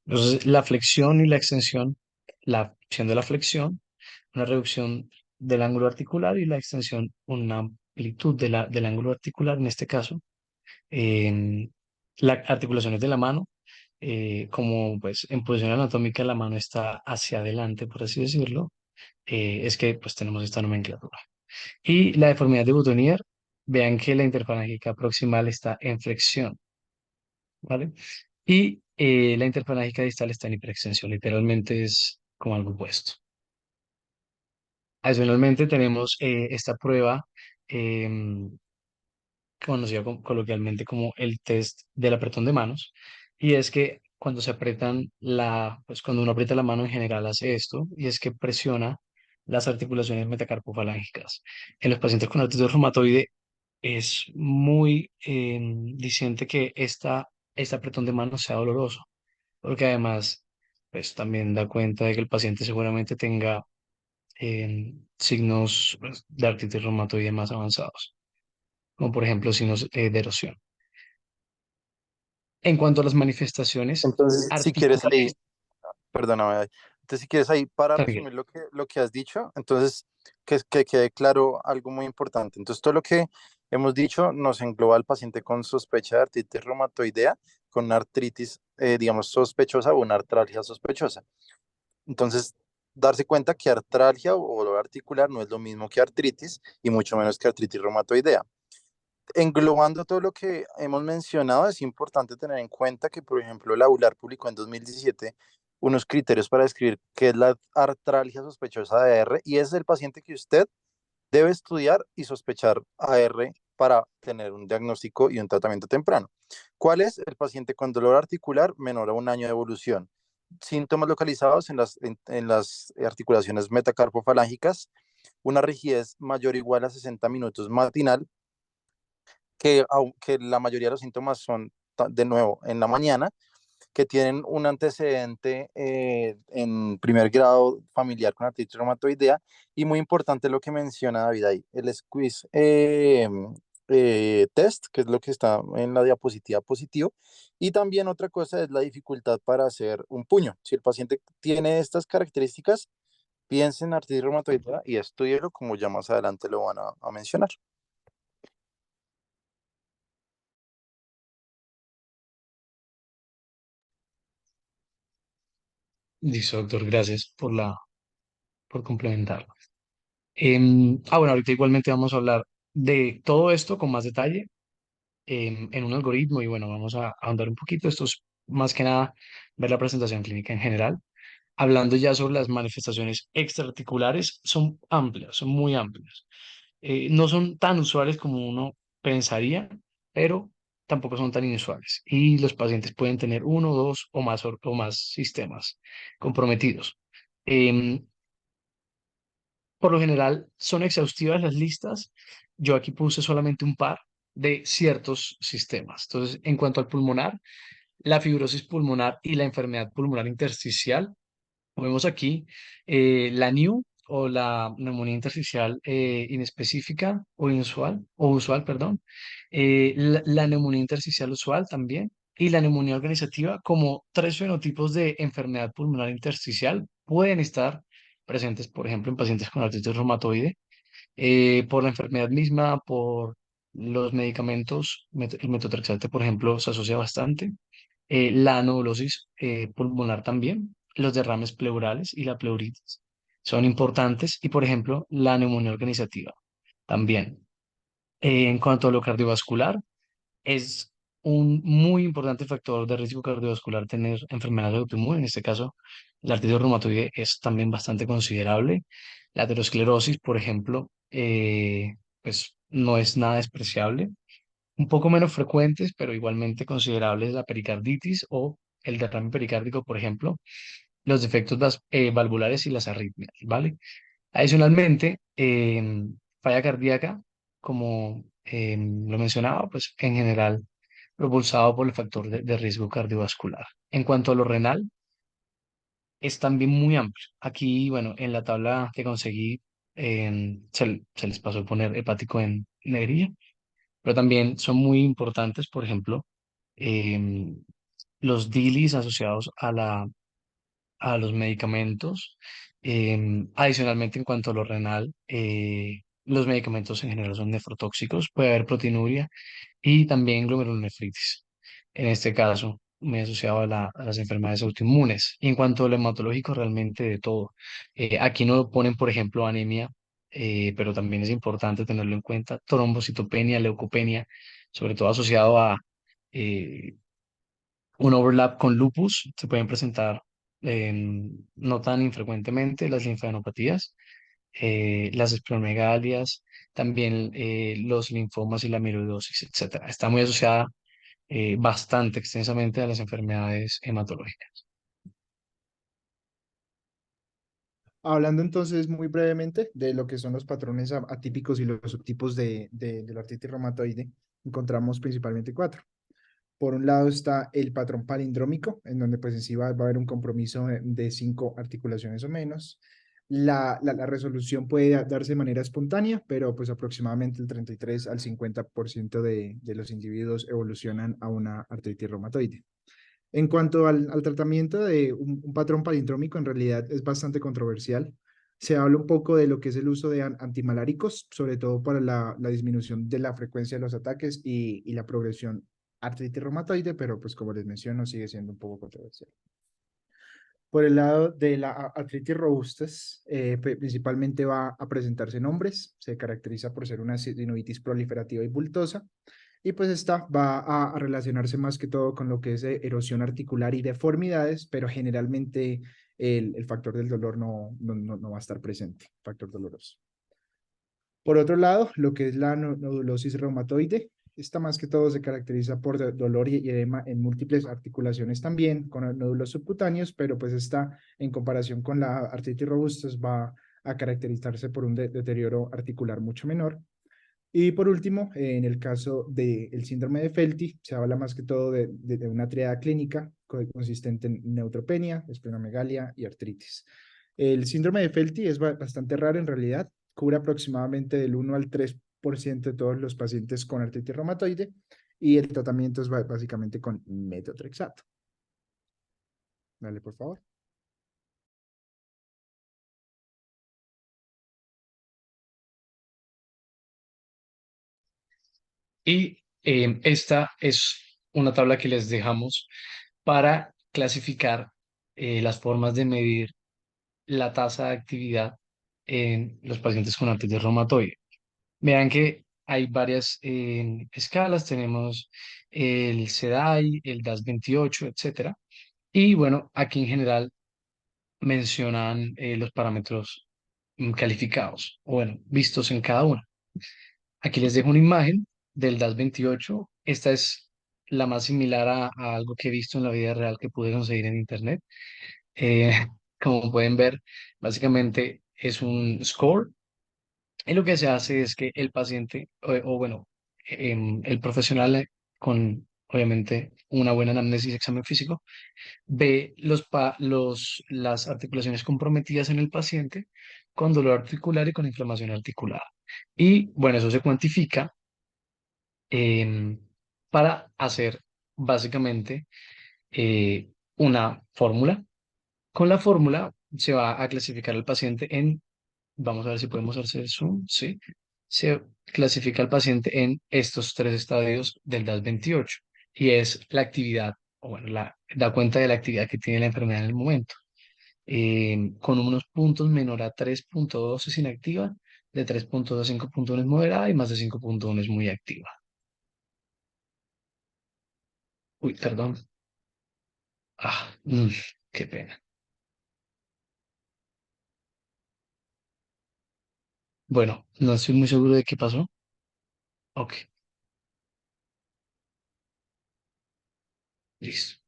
Entonces, la flexión y la extensión, la opción de la flexión, una reducción del ángulo articular y la extensión, una amplitud del ángulo articular, en este caso, en las articulaciones de la mano, como pues en posición anatómica la mano está hacia adelante, por así decirlo, es que pues tenemos esta nomenclatura. Y la deformidad de Boutonniere, vean que la interfalángica proximal está en flexión, ¿vale? Y la interfalángica distal está en hiperextensión, literalmente es como algo opuesto. Adicionalmente tenemos esta prueba em, conocida coloquialmente como el test del apretón de manos, y es que cuando se apretan pues cuando uno aprieta la mano en general hace esto, y es que presiona las articulaciones metacarpofalángicas. En los pacientes con artritis reumatoide es muy diciente que este apretón de manos sea doloroso, porque además pues también da cuenta de que el paciente seguramente tenga signos pues, de artritis reumatoide más avanzados, como por ejemplo signos de erosión. En cuanto a las manifestaciones Entonces, si quieres ahí, articulares, perdóname, ahí. Entonces, si quieres ahí, para Miguel, resumir lo que has dicho, entonces, que quede claro algo muy importante. Entonces, todo lo que hemos dicho nos engloba al paciente con sospecha de artritis reumatoidea, con una artritis, digamos, sospechosa o una artralgia sospechosa. Entonces, darse cuenta que artralgia o dolor articular no es lo mismo que artritis y mucho menos que artritis reumatoidea. Englobando todo lo que hemos mencionado, es importante tener en cuenta que, por ejemplo, la ULAR publicó en 2017 unos criterios para describir qué es la artralgia sospechosa de AR y es el paciente que usted debe estudiar y sospechar AR para tener un diagnóstico y un tratamiento temprano. ¿Cuál es? El paciente con dolor articular menor a un año de evolución. Síntomas localizados en las articulaciones metacarpofalángicas, una rigidez mayor o igual a 60 minutos matinal, que aunque la mayoría de los síntomas son de nuevo en la mañana, que tienen un antecedente en primer grado familiar con artritis reumatoidea, y muy importante lo que menciona David ahí, el squeeze test, que es lo que está en la diapositiva positivo, y también otra cosa es la dificultad para hacer un puño. Si el paciente tiene estas características, piensen en artritis reumatoidea y estudielo como ya más adelante lo van a mencionar. dice doctor, gracias por complementarlo. Bueno, ahorita igualmente vamos a hablar de todo esto con más detalle en un algoritmo y bueno, vamos a ahondar un poquito. Esto es más que nada ver la presentación clínica en general. Hablando ya sobre las manifestaciones extraarticulares, son amplias, son muy amplias. No son tan usuales como uno pensaría, pero tampoco son tan inusuales. Y los pacientes pueden tener uno, dos o más sistemas comprometidos. Em, por lo general, son exhaustivas las listas. Yo aquí puse solamente un par de ciertos sistemas. Entonces, en cuanto al pulmonar, la fibrosis pulmonar y la enfermedad pulmonar intersticial. Vemos aquí la NIU o la neumonía intersticial inespecífica o inusual, o usual, perdón. La neumonía intersticial usual también. Y la neumonía organizativa, como tres fenotipos de enfermedad pulmonar intersticial, pueden estar presentes, por ejemplo, en pacientes con artritis reumatoide, por la enfermedad misma, por los medicamentos. El metotrexate, por ejemplo, se asocia bastante la anulosis pulmonar también, los derrames pleurales y la pleuritis son importantes y, por ejemplo, la neumonía organizativa también. En cuanto a lo cardiovascular, es un muy importante factor de riesgo cardiovascular tener enfermedad autoinmune. En este caso, la artritis reumatoide es también bastante considerable. La aterosclerosis, por ejemplo, pues no es nada despreciable, un poco menos frecuentes, pero igualmente considerables, la pericarditis o el derrame pericárdico, por ejemplo, los defectos valvulares y las arritmias, ¿vale? Adicionalmente, falla cardíaca, como lo mencionaba, pues en general propulsado por el factor de riesgo cardiovascular. En cuanto a lo renal, es también muy amplio. Aquí, bueno, en la tabla que conseguí, se les pasó a poner hepático en negrilla, pero también son muy importantes, por ejemplo, em, los DILIs asociados a los medicamentos. Adicionalmente, en cuanto a lo renal, los medicamentos en general son nefrotóxicos, puede haber proteinuria y también glomerulonefritis. En este caso, muy asociado a las enfermedades autoinmunes. Y en cuanto a lo hematológico, realmente de todo. Aquí no lo ponen, por ejemplo, anemia, pero también es importante tenerlo en cuenta. Trombocitopenia, leucopenia, sobre todo asociado a eh, un overlap con lupus. Se pueden presentar no tan infrecuentemente las linfadenopatías, las esplomegalias, también los linfomas y la amiloidosis, etcétera. Está muy asociada bastante extensamente a las enfermedades hematológicas. Hablando entonces muy brevemente de lo que son los patrones atípicos y los subtipos de la artritis reumatoide, encontramos principalmente cuatro. Por un lado está el patrón palindrómico, en donde pues en sí va a haber un compromiso de cinco articulaciones o menos. La resolución puede darse de manera espontánea, pero pues aproximadamente el 33 al 50% de los individuos evolucionan a una artritis reumatoide. En cuanto al tratamiento de un patrón palindrómico, en realidad es bastante controversial. Se habla un poco de lo que es el uso de antimaláricos, sobre todo para la disminución de la frecuencia de los ataques y la progresión artritis reumatoide, pero pues como les menciono, sigue siendo un poco controversial. Por el lado de la artritis robustas, principalmente va a presentarse en hombres, se caracteriza por ser una sinovitis proliferativa y bultosa, y pues esta va a relacionarse más que todo con lo que es erosión articular y deformidades, pero generalmente el factor del dolor no va a estar presente, factor doloroso. Por otro lado, lo que es la nodulosis reumatoide, esta más que todo se caracteriza por dolor y edema en múltiples articulaciones también, con nódulos subcutáneos, pero pues esta en comparación con la artritis robusta va a caracterizarse por un deterioro articular mucho menor. Y por último, en el caso del síndrome de Felty, se habla más que todo de una triada clínica consistente en neutropenia, esplenomegalia y artritis. El síndrome de Felty es bastante raro en realidad, cubre aproximadamente del 1 al 3% de todos los pacientes con artritis reumatoide y el tratamiento es básicamente con metotrexato. Dale, por favor. Y esta es una tabla que les dejamos para clasificar las formas de medir la tasa de actividad en los pacientes con artritis reumatoide. Vean que hay varias escalas, tenemos el CDAI, el DAS-28, etcétera. Y bueno, aquí en general mencionan los parámetros calificados, o bueno, vistos en cada uno. Aquí les dejo una imagen del DAS-28. Esta es la más similar a algo que he visto en la vida real que pude conseguir en internet. Eh, como pueden ver, básicamente es un score y lo que se hace es que el paciente, o bueno, el profesional con obviamente una buena anamnesis y examen físico, ve las articulaciones comprometidas en el paciente con dolor articular y con inflamación articular. Y bueno, eso se cuantifica em, para hacer básicamente una fórmula. Con la fórmula se va a clasificar al paciente en, vamos a ver si podemos hacer zoom, sí, se clasifica al paciente en estos tres estadios del DAS-28 y es la actividad, o bueno, da cuenta de la actividad que tiene la enfermedad en el momento. Con unos puntos menor a 3,2 es inactiva, de 3,2 a 5,1 es moderada y más de 5,1 es muy activa. Uy, perdón. Qué pena. Bueno, no estoy muy seguro de qué pasó. Ok, listo.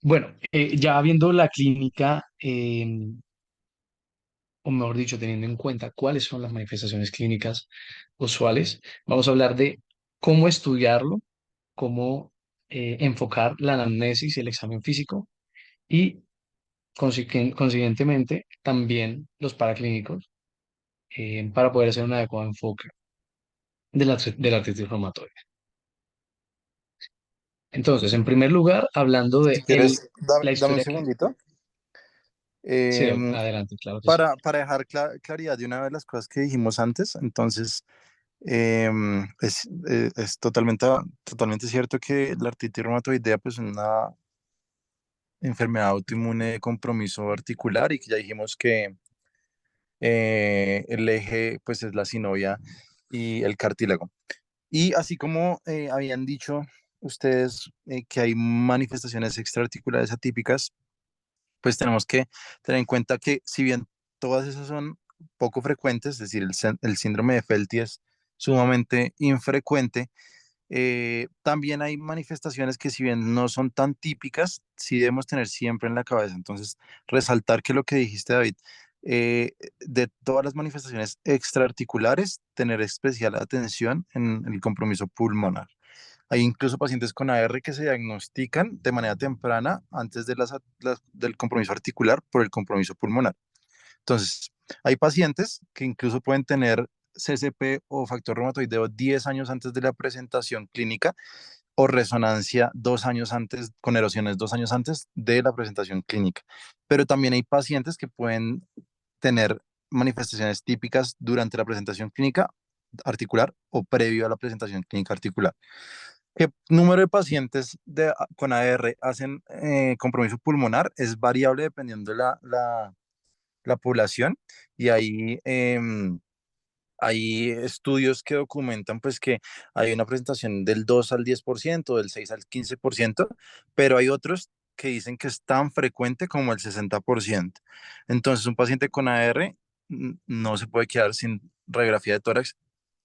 Bueno, ya viendo la clínica, o mejor dicho, teniendo en cuenta cuáles son las manifestaciones clínicas usuales, vamos a hablar de cómo estudiarlo, cómo enfocar la anamnesis y el examen físico y consiguientemente también los paraclínicos para poder hacer un adecuado enfoque de la artritis reumatoide. Entonces, en primer lugar, hablando de Si quieres, la dame un historia que... segundito. Sí, Em, adelante, claro que sí. para dejar claridad de una vez las cosas que dijimos antes, entonces, Es totalmente cierto que la artritis reumatoidea pues, es una enfermedad autoinmune de compromiso articular y que ya dijimos que el eje pues, es la sinovial y el cartílago. Y así como habían dicho ustedes que hay manifestaciones extraarticulares atípicas, pues tenemos que tener en cuenta que si bien todas esas son poco frecuentes, es decir, el síndrome de Felty es sumamente infrecuente, también hay manifestaciones que si bien no son tan típicas, sí debemos tener siempre en la cabeza. Entonces, resaltar que lo que dijiste, David, de todas las manifestaciones extraarticulares, tener especial atención en el compromiso pulmonar. Hay incluso pacientes con AR que se diagnostican de manera temprana antes de del compromiso articular por el compromiso pulmonar. Entonces, hay pacientes que incluso pueden tener CCP o factor reumatoideo 10 años antes de la presentación clínica o resonancia 2 años antes, con erosiones 2 años antes de la presentación clínica. Pero también hay pacientes que pueden tener manifestaciones típicas durante la presentación clínica articular o previo a la presentación clínica articular. ¿Qué número de pacientes con AR hacen compromiso pulmonar? Es variable dependiendo de la población y ahí hay estudios que documentan pues que hay una presentación del 2 al 10%, del 6 al 15%, pero hay otros que dicen que es tan frecuente como el 60%. Entonces, un paciente con AR no se puede quedar sin radiografía de tórax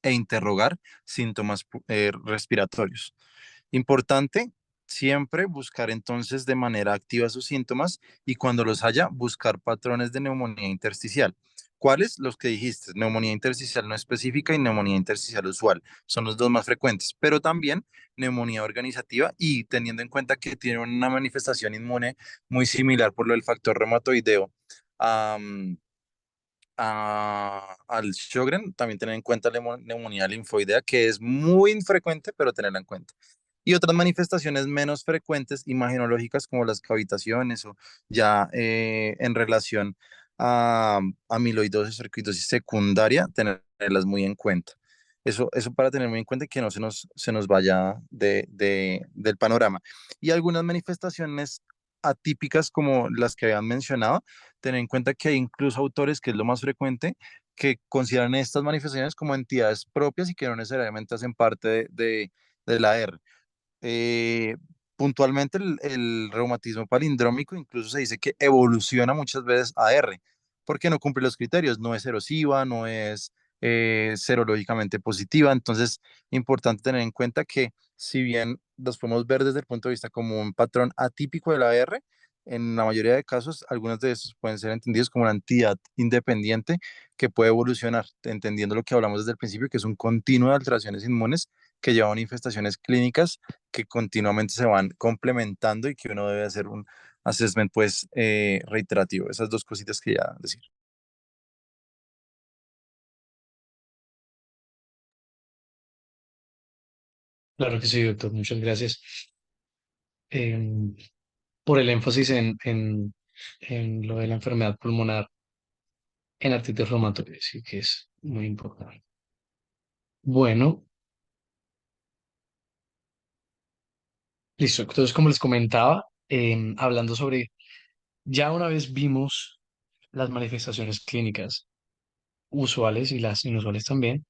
e interrogar síntomas respiratorios. Importante siempre buscar entonces de manera activa sus síntomas y cuando los haya, buscar patrones de neumonía intersticial. ¿Cuáles? Los que dijiste, neumonía intersticial no específica y neumonía intersticial usual. Son los dos más frecuentes, pero también neumonía organizativa y teniendo en cuenta que tiene una manifestación inmune muy similar por lo del factor reumatoideo al Sjögren, también tener en cuenta la neumonía linfoidea, que es muy infrecuente, pero tenerla en cuenta. Y otras manifestaciones menos frecuentes, imagenológicas, como las cavitaciones o ya en relación a amiloidosis o circuitosis secundaria, tenerlas muy en cuenta. Eso para tener muy en cuenta y que no se nos vaya del panorama. Y algunas manifestaciones atípicas como las que habían mencionado, tener en cuenta que hay incluso autores, que es lo más frecuente, que consideran estas manifestaciones como entidades propias y que no necesariamente hacen parte de la R. Eh, Puntualmente el reumatismo palindrómico incluso se dice que evoluciona muchas veces a R, porque no cumple los criterios, no es erosiva, no es serológicamente positiva, entonces importante tener en cuenta que si bien los podemos ver desde el punto de vista como un patrón atípico de la R, en la mayoría de casos algunos de estos pueden ser entendidos como una entidad independiente que puede evolucionar, entendiendo lo que hablamos desde el principio, que es un continuo de alteraciones inmunes que llevan a manifestaciones clínicas que continuamente se van complementando y que uno debe hacer un assessment pues reiterativo. Esas dos cositas que ya decir. Claro que sí, doctor. Muchas gracias em, por el énfasis en lo de la enfermedad pulmonar en artritis reumatoide, sí que es muy importante. Bueno, listo. Entonces, como les comentaba, hablando sobre, ya una vez vimos las manifestaciones clínicas usuales y las inusuales también,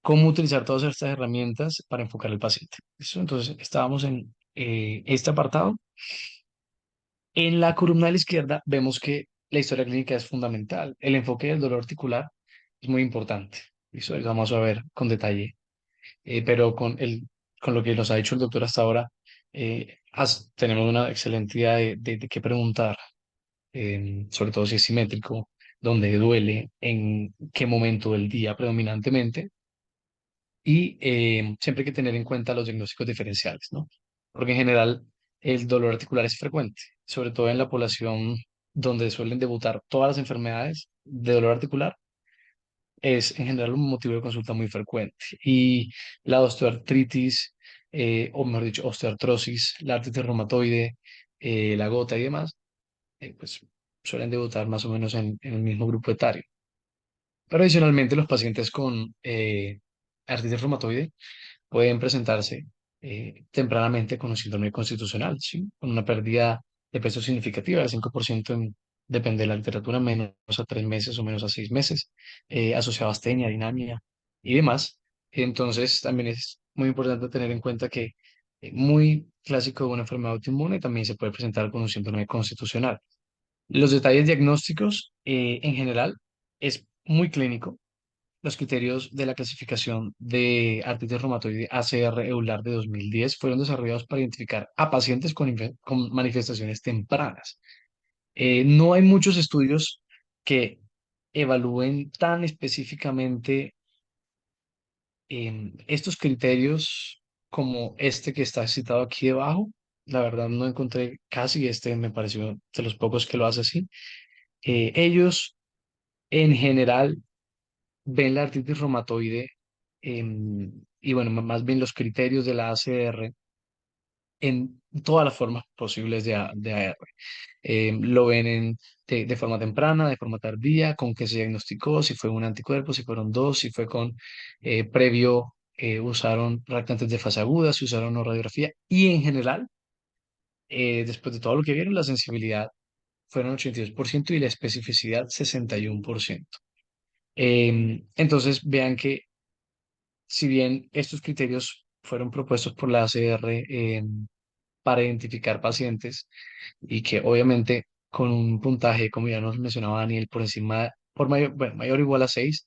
cómo utilizar todas estas herramientas para enfocar al paciente. ¿Listo? Entonces, estábamos en este apartado. En la columna de la izquierda vemos que la historia clínica es fundamental. El enfoque del dolor articular es muy importante. Eso lo vamos a ver con detalle. Pero con lo que nos ha dicho el doctor hasta ahora, tenemos una excelente idea de qué preguntar, sobre todo si es simétrico, dónde duele, en qué momento del día predominantemente, y siempre hay que tener en cuenta los diagnósticos diferenciales, ¿no? Porque en general el dolor articular es frecuente, sobre todo en la población donde suelen debutar todas las enfermedades de dolor articular, es en general un motivo de consulta muy frecuente. Y la osteoartritis, o mejor dicho, osteoartrosis, la artritis reumatoide, la gota y demás, pues suelen debutar más o menos en el mismo grupo etario. Pero adicionalmente los pacientes con artritis reumatoide pueden presentarse tempranamente con un síndrome constitucional, ¿sí? Con una pérdida de peso significativa del 5% depende de la literatura, menos a 3 meses o menos a 6 meses, asociado a astenia, dinamia y demás. Entonces, también es muy importante tener en cuenta que muy clásico de una enfermedad autoinmune también se puede presentar con un síndrome constitucional. Los detalles diagnósticos, en general, es muy clínico. Los criterios de la clasificación de artritis reumatoide ACR EULAR de 2010 fueron desarrollados para identificar a pacientes con manifestaciones tempranas. No hay muchos estudios que evalúen tan específicamente estos criterios como este que está citado aquí debajo. La verdad no encontré casi este, me pareció de los pocos que lo hace así. Ellos en general ven la artritis reumatoide y bueno, más bien los criterios de la ACR en todas las formas posibles de AR. Lo ven de forma temprana, de forma tardía, con qué se diagnosticó, si fue un anticuerpo, si fueron dos, si fue con previo, usaron reactantes de fase aguda, si usaron una radiografía y en general, después de todo lo que vieron, la sensibilidad fueron 82% y la especificidad 61%. Entonces, vean que si bien estos criterios fueron propuestos por la ACR para identificar pacientes y que obviamente con un puntaje, como ya nos mencionaba Daniel, por encima, por mayor, bueno, mayor o igual a 6,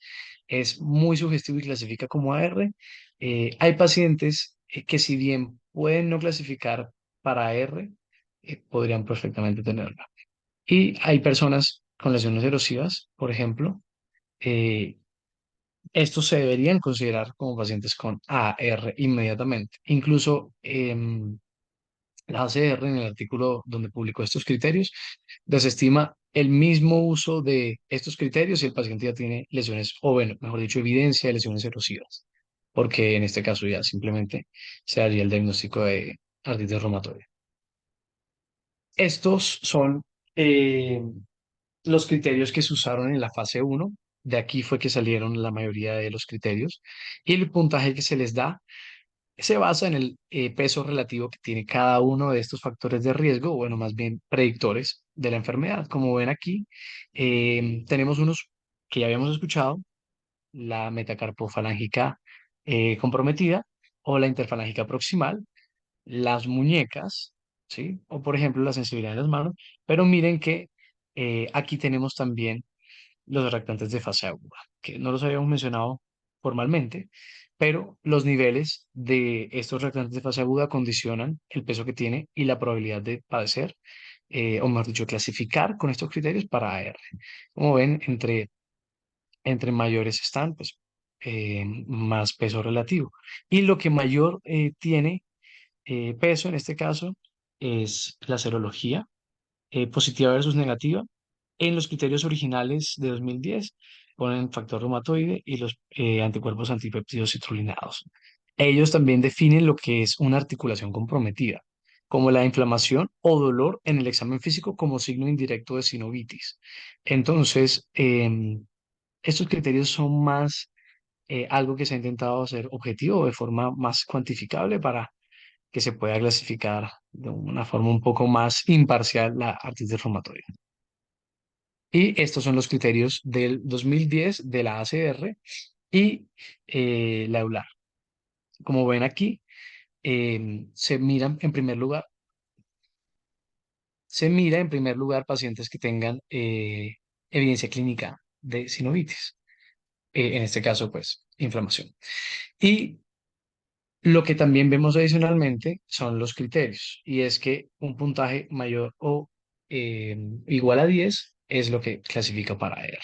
es muy sugestivo y clasifica como AR. Hay pacientes que si bien pueden no clasificar para AR, podrían perfectamente tenerla. Y hay personas con lesiones erosivas, por ejemplo, eh, estos se deberían considerar como pacientes con AR inmediatamente. Incluso la ACR, en el artículo donde publicó estos criterios, desestima el mismo uso de estos criterios si el paciente ya tiene lesiones, o bueno, mejor dicho, evidencia de lesiones erosivas, porque en este caso ya simplemente se haría el diagnóstico de artritis reumatoide. Estos son eh, los criterios que se usaron en la fase uno. De aquí fue que salieron la mayoría de los criterios. Y el puntaje que se les da se basa en el peso relativo que tiene cada uno de estos factores de riesgo, o bueno, más bien predictores de la enfermedad. Como ven aquí, tenemos unos que ya habíamos escuchado, la metacarpofalángica comprometida o la interfalángica proximal, las muñecas, ¿sí? O por ejemplo la sensibilidad en las manos, pero miren que aquí tenemos también los reactantes de fase aguda, que no los habíamos mencionado formalmente, pero los niveles de estos reactantes de fase aguda condicionan el peso que tiene y la probabilidad de padecer, o mejor dicho, clasificar con estos criterios para AR. Como ven, entre mayores están, pues, más peso relativo. Y lo que mayor tiene peso en este caso es la serología, positiva versus negativa. En los criterios originales de 2010 ponen factor reumatoide y los anticuerpos antipéptidos citrulinados. Ellos también definen lo que es una articulación comprometida, como la inflamación o dolor en el examen físico como signo indirecto de sinovitis. Entonces, estos criterios son más algo que se ha intentado hacer objetivo de forma más cuantificable para que se pueda clasificar de una forma un poco más imparcial la artritis reumatoide. Y estos son los criterios del 2010 de la ACR y la EULAR. Como ven aquí, se miran en primer lugar, se mira en primer lugar pacientes que tengan evidencia clínica de sinovitis, en este caso, pues, inflamación. Y lo que también vemos adicionalmente son los criterios, y es que un puntaje mayor o igual a 10 es lo que clasifica para ER.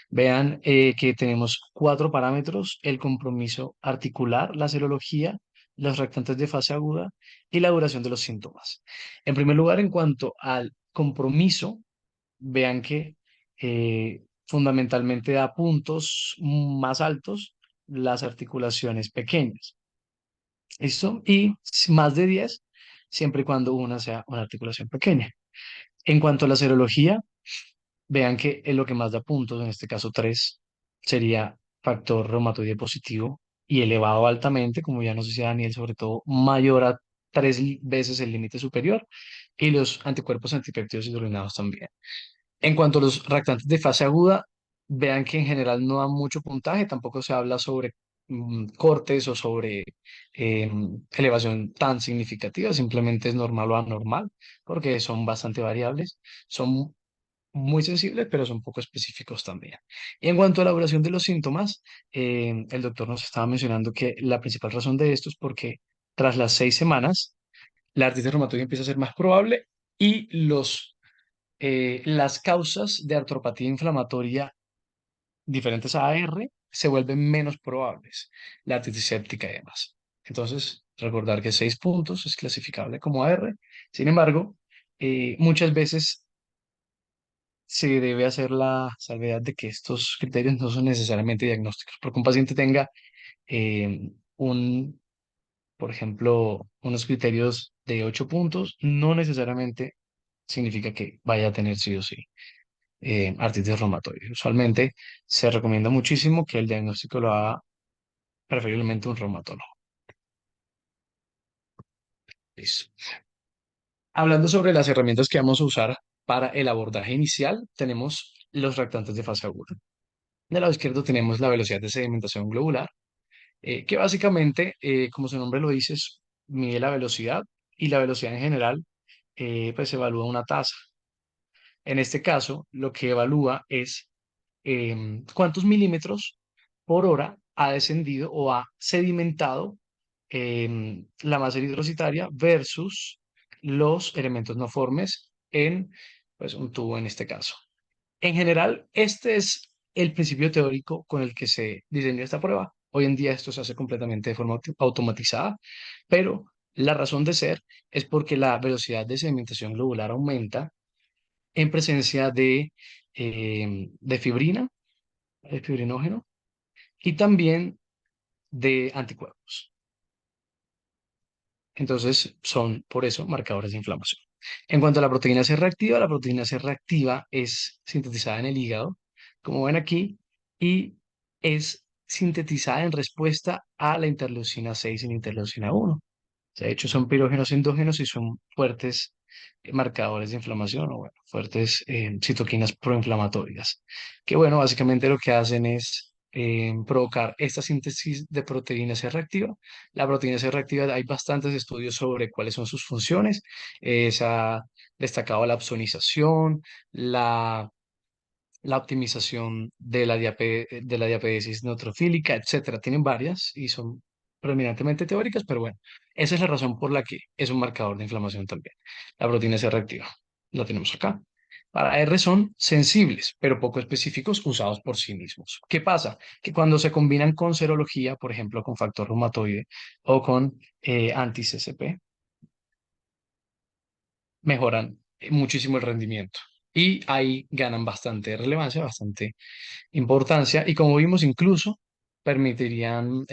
Vean que tenemos cuatro parámetros: el compromiso articular, la serología, los reactantes de fase aguda y la duración de los síntomas. En primer lugar, en cuanto al compromiso, vean que fundamentalmente da puntos más altos las articulaciones pequeñas. ¿Listo? Y más de 10 siempre y cuando una sea una articulación pequeña. En cuanto a la serología, vean que es lo que más da puntos, en este caso 3 sería factor reumatoide positivo, y elevado altamente, como ya nos decía Daniel, sobre todo mayor a 3 veces el límite superior, y los anticuerpos antipéptidos hidrogenados también. En cuanto a los reactantes de fase aguda, vean que en general no dan mucho puntaje, tampoco se habla sobre cortes o sobre elevación tan significativa, simplemente es normal o anormal, porque son bastante variables, son muy sensibles, pero son poco específicos también. Y en cuanto a la duración de los síntomas, el doctor nos estaba mencionando que la principal razón de esto es porque tras las 6 semanas, la artritis reumatoide empieza a ser más probable y las causas de artropatía inflamatoria diferentes a AR se vuelven menos probables, la artritis séptica y demás. Entonces, recordar que 6 puntos es clasificable como AR. Sin embargo, muchas veces se debe hacer la salvedad de que estos criterios no son necesariamente diagnósticos, porque un paciente tenga eh, un, por ejemplo, unos criterios de 8 puntos, no necesariamente significa que vaya a tener sí o sí artritis reumatoide. Usualmente se recomienda muchísimo que el diagnóstico lo haga preferiblemente un reumatólogo. Listo. Hablando sobre las herramientas que vamos a usar para el abordaje inicial, tenemos los reactantes de fase aguda. Del lado izquierdo tenemos la velocidad de sedimentación globular, que básicamente, como su nombre lo dice, mide la velocidad y la velocidad en general, pues evalúa una tasa. En este caso, lo que evalúa es cuántos milímetros por hora ha descendido o ha sedimentado la masa hidrocitaria versus los elementos no formes en pues, un tubo en este caso. En general, este es el principio teórico con el que se diseñó esta prueba. Hoy en día esto se hace completamente de forma automatizada, pero la razón de ser es porque la velocidad de sedimentación globular aumenta en presencia de fibrina, de fibrinógeno, y también de anticuerpos. Entonces, son por eso marcadores de inflamación. En cuanto a la proteína C reactiva es sintetizada en el hígado, como ven aquí, y es sintetizada en respuesta a la interleucina 6 y la interleucina 1. De hecho, son pirógenos endógenos y son fuertes marcadores de inflamación o bueno, fuertes citoquinas proinflamatorias. Que bueno, básicamente lo que hacen es provocar esta síntesis de proteína C reactiva. La proteína C reactiva, hay bastantes estudios sobre cuáles son sus funciones. Se ha destacado la opsonización, la optimización de la diapedesis neutrofílica, etcétera. Tienen varias y son predominantemente teóricas, pero bueno, esa es la razón por la que es un marcador de inflamación también. La proteína C reactiva, la tenemos acá. Para R son sensibles, pero poco específicos, usados por sí mismos. ¿Qué pasa? Que cuando se combinan con serología, por ejemplo, con factor reumatoide o con anti-CCP, mejoran muchísimo el rendimiento. Y ahí ganan bastante relevancia, bastante importancia y como vimos incluso permitirían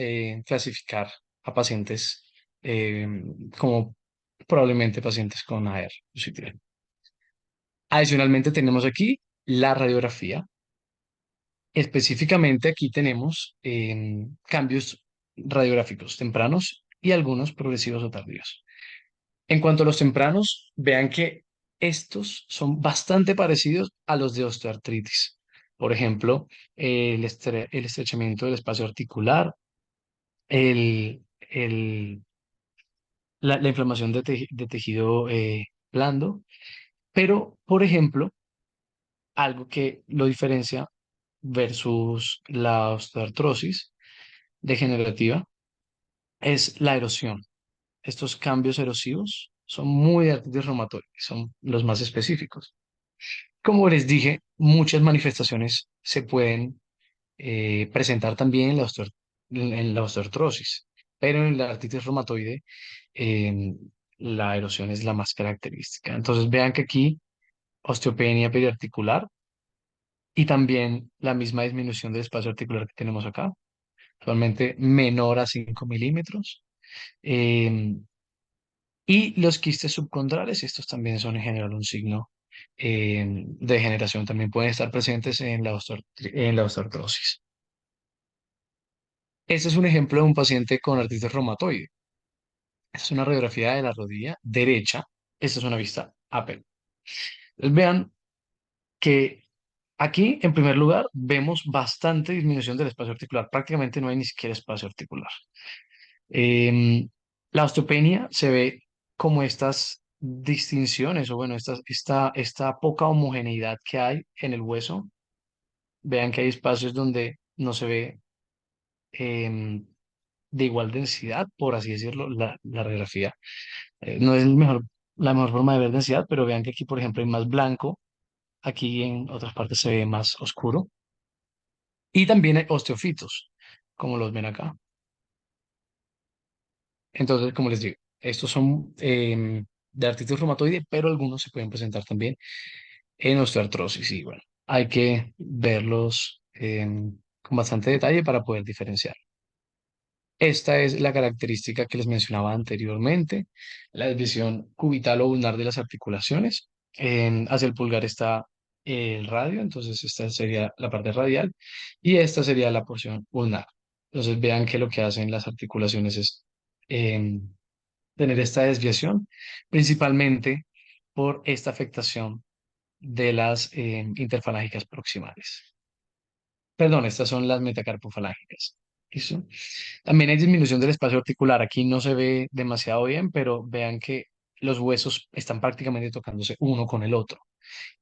clasificar a pacientes eh, como probablemente pacientes con AR positivo. Adicionalmente tenemos aquí la radiografía. Específicamente aquí tenemos cambios radiográficos tempranos y algunos progresivos o tardíos. En cuanto a los tempranos, vean que estos son bastante parecidos a los de osteoartritis. Por ejemplo, el estrechamiento del espacio articular, el, la inflamación de tejido blando, pero, por ejemplo, algo que lo diferencia versus la osteoartrosis degenerativa es la erosión. Estos cambios erosivos son muy de artritis reumatoide, son los más específicos. Como les dije, muchas manifestaciones se pueden presentar también en la osteoartrosis, pero en la artritis reumatoide eh, la erosión es la más característica. Entonces vean que aquí osteopenia periarticular y también la misma disminución del espacio articular que tenemos acá, actualmente menor a 5 milímetros. Eh, Y los quistes subcondrales, estos también son en general un signo de degeneración, también pueden estar presentes en la osteoartrosis. Este es un ejemplo de un paciente con artritis reumatoide. Esta es una radiografía de la rodilla derecha. Esta es una vista Apple. Entonces, vean que aquí, en primer lugar, vemos bastante disminución del espacio articular. Prácticamente no hay ni siquiera espacio articular. Em, la osteopenia se ve como estas distinciones o bueno, esta poca homogeneidad que hay en el hueso. Vean que hay espacios donde no se ve em, de igual densidad, por así decirlo, la radiografía. No es la mejor forma de ver densidad, pero vean que aquí, por ejemplo, hay más blanco, aquí en otras partes se ve más oscuro. Y también hay osteofitos, como los ven acá. Entonces, como les digo, estos son de artritis reumatoide, pero algunos se pueden presentar también en osteoartrosis. Y bueno, hay que verlos con bastante detalle para poder diferenciar. Esta es la característica que les mencionaba anteriormente, la desviación cubital o ulnar de las articulaciones. Hacia el pulgar está el radio, entonces esta sería la parte radial y esta sería la porción ulnar. Entonces vean que lo que hacen las articulaciones es em, tener esta desviación, principalmente por esta afectación de las interfalángicas proximales. Perdón, estas son las metacarpofalángicas. ¿Listo? También hay disminución del espacio articular. Aquí no se ve demasiado bien, pero vean que los huesos están prácticamente tocándose uno con el otro.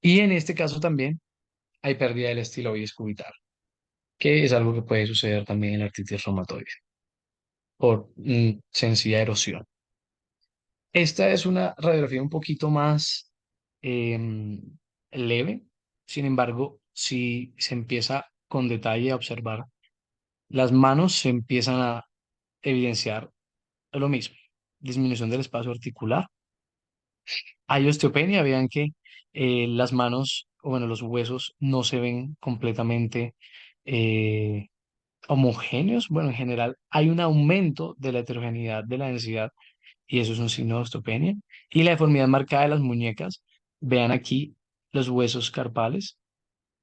Y en este caso también hay pérdida del estiloides cubital, que es algo que puede suceder también en la artritis reumatoide por sencilla erosión. Esta es una radiografía un poquito más em, leve. Sin embargo, si se empieza con detalle a observar, las manos se empiezan a evidenciar lo mismo, disminución del espacio articular. Hay osteopenia, vean que las manos, o bueno, los huesos no se ven completamente eh, homogéneos. Bueno, en general hay un aumento de la heterogeneidad de la densidad y eso es un signo de osteopenia. Y la deformidad marcada de las muñecas, vean aquí los huesos carpales,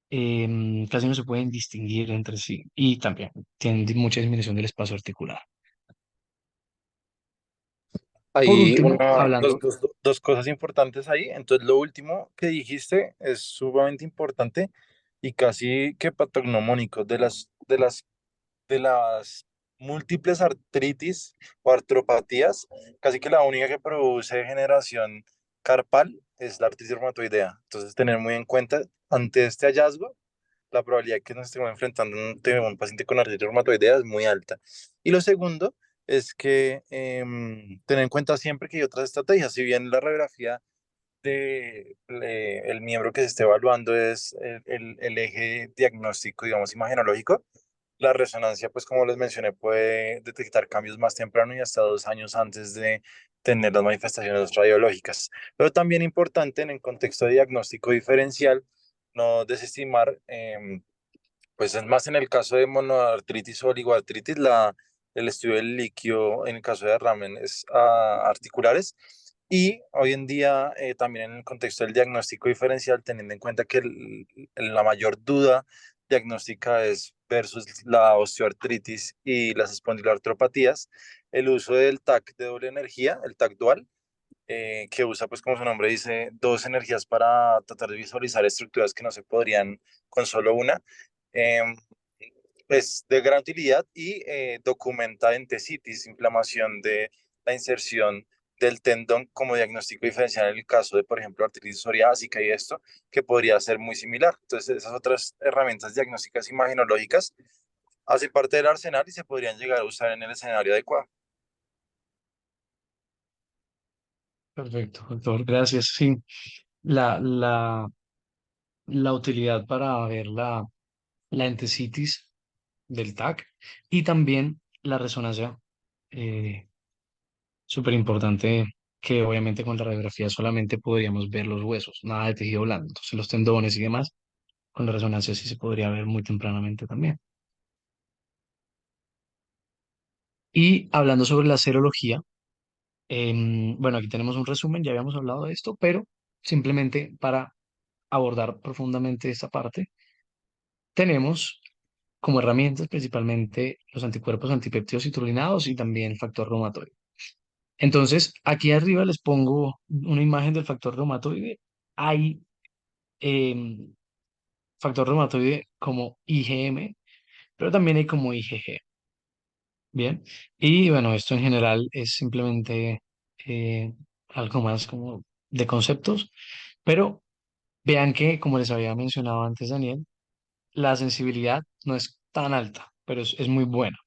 casi no se pueden distinguir entre sí y también tienen mucha disminución del espacio articular. Por Ahí último, hablando, dos cosas importantes ahí. Entonces, lo último que dijiste es sumamente importante y casi que patognomónico de las múltiples artritis o artropatías, casi que la única que produce degeneración carpal es la artritis reumatoidea. Entonces, tener muy en cuenta ante este hallazgo, la probabilidad que nos estemos enfrentando un paciente con artritis reumatoidea es muy alta. Y lo segundo es que tener en cuenta siempre que hay otras estrategias. Si bien la radiografía el miembro que se esté evaluando es el eje diagnóstico, digamos, imagenológico, la resonancia, pues como les mencioné, puede detectar cambios más temprano y hasta 2 años antes de tener las manifestaciones radiológicas. Pero también importante en el contexto de diagnóstico diferencial, no desestimar, pues es más en el caso de monoartritis o oligoartritis, el estudio del líquido en el caso de derrames articulares. Y hoy en día, también en el contexto del diagnóstico diferencial, teniendo en cuenta que la mayor duda diagnóstica es versus la osteoartritis y las espondiloartropatías, el uso del TAC de doble energía, el TAC dual, que usa, pues como su nombre dice, dos energías para tratar de visualizar estructuras que no se podrían con solo una. em, es de gran utilidad y documenta entesitis, inflamación de la inserción del tendón como diagnóstico diferencial en el caso de, por ejemplo, artritis psoriásica y esto, que podría ser muy similar. Entonces, esas otras herramientas diagnósticas imagenológicas hacen parte del arsenal y se podrían llegar a usar en el escenario adecuado. perfecto, doctor, gracias. Sí, la, la, la utilidad para ver la entesitis del TAC y también la resonancia, eh, súper importante que obviamente con la radiografía solamente podríamos ver los huesos, nada de tejido blando, entonces los tendones y demás, con la resonancia sí se podría ver muy tempranamente también. Y hablando sobre la serología, bueno, aquí tenemos un resumen, ya habíamos hablado de esto, pero simplemente para abordar profundamente esta parte, tenemos como herramientas, principalmente los anticuerpos antipéptidos citrulinados y también el factor reumatoide. Entonces, aquí arriba les pongo una imagen del factor reumatoide. Hay em, factor reumatoide como IgM, pero también hay como IgG. Bien. Y bueno, esto en general es simplemente eh, algo más como de conceptos, pero vean que, como les había mencionado antes, Daniel, la sensibilidad no es tan alta, pero es muy buena.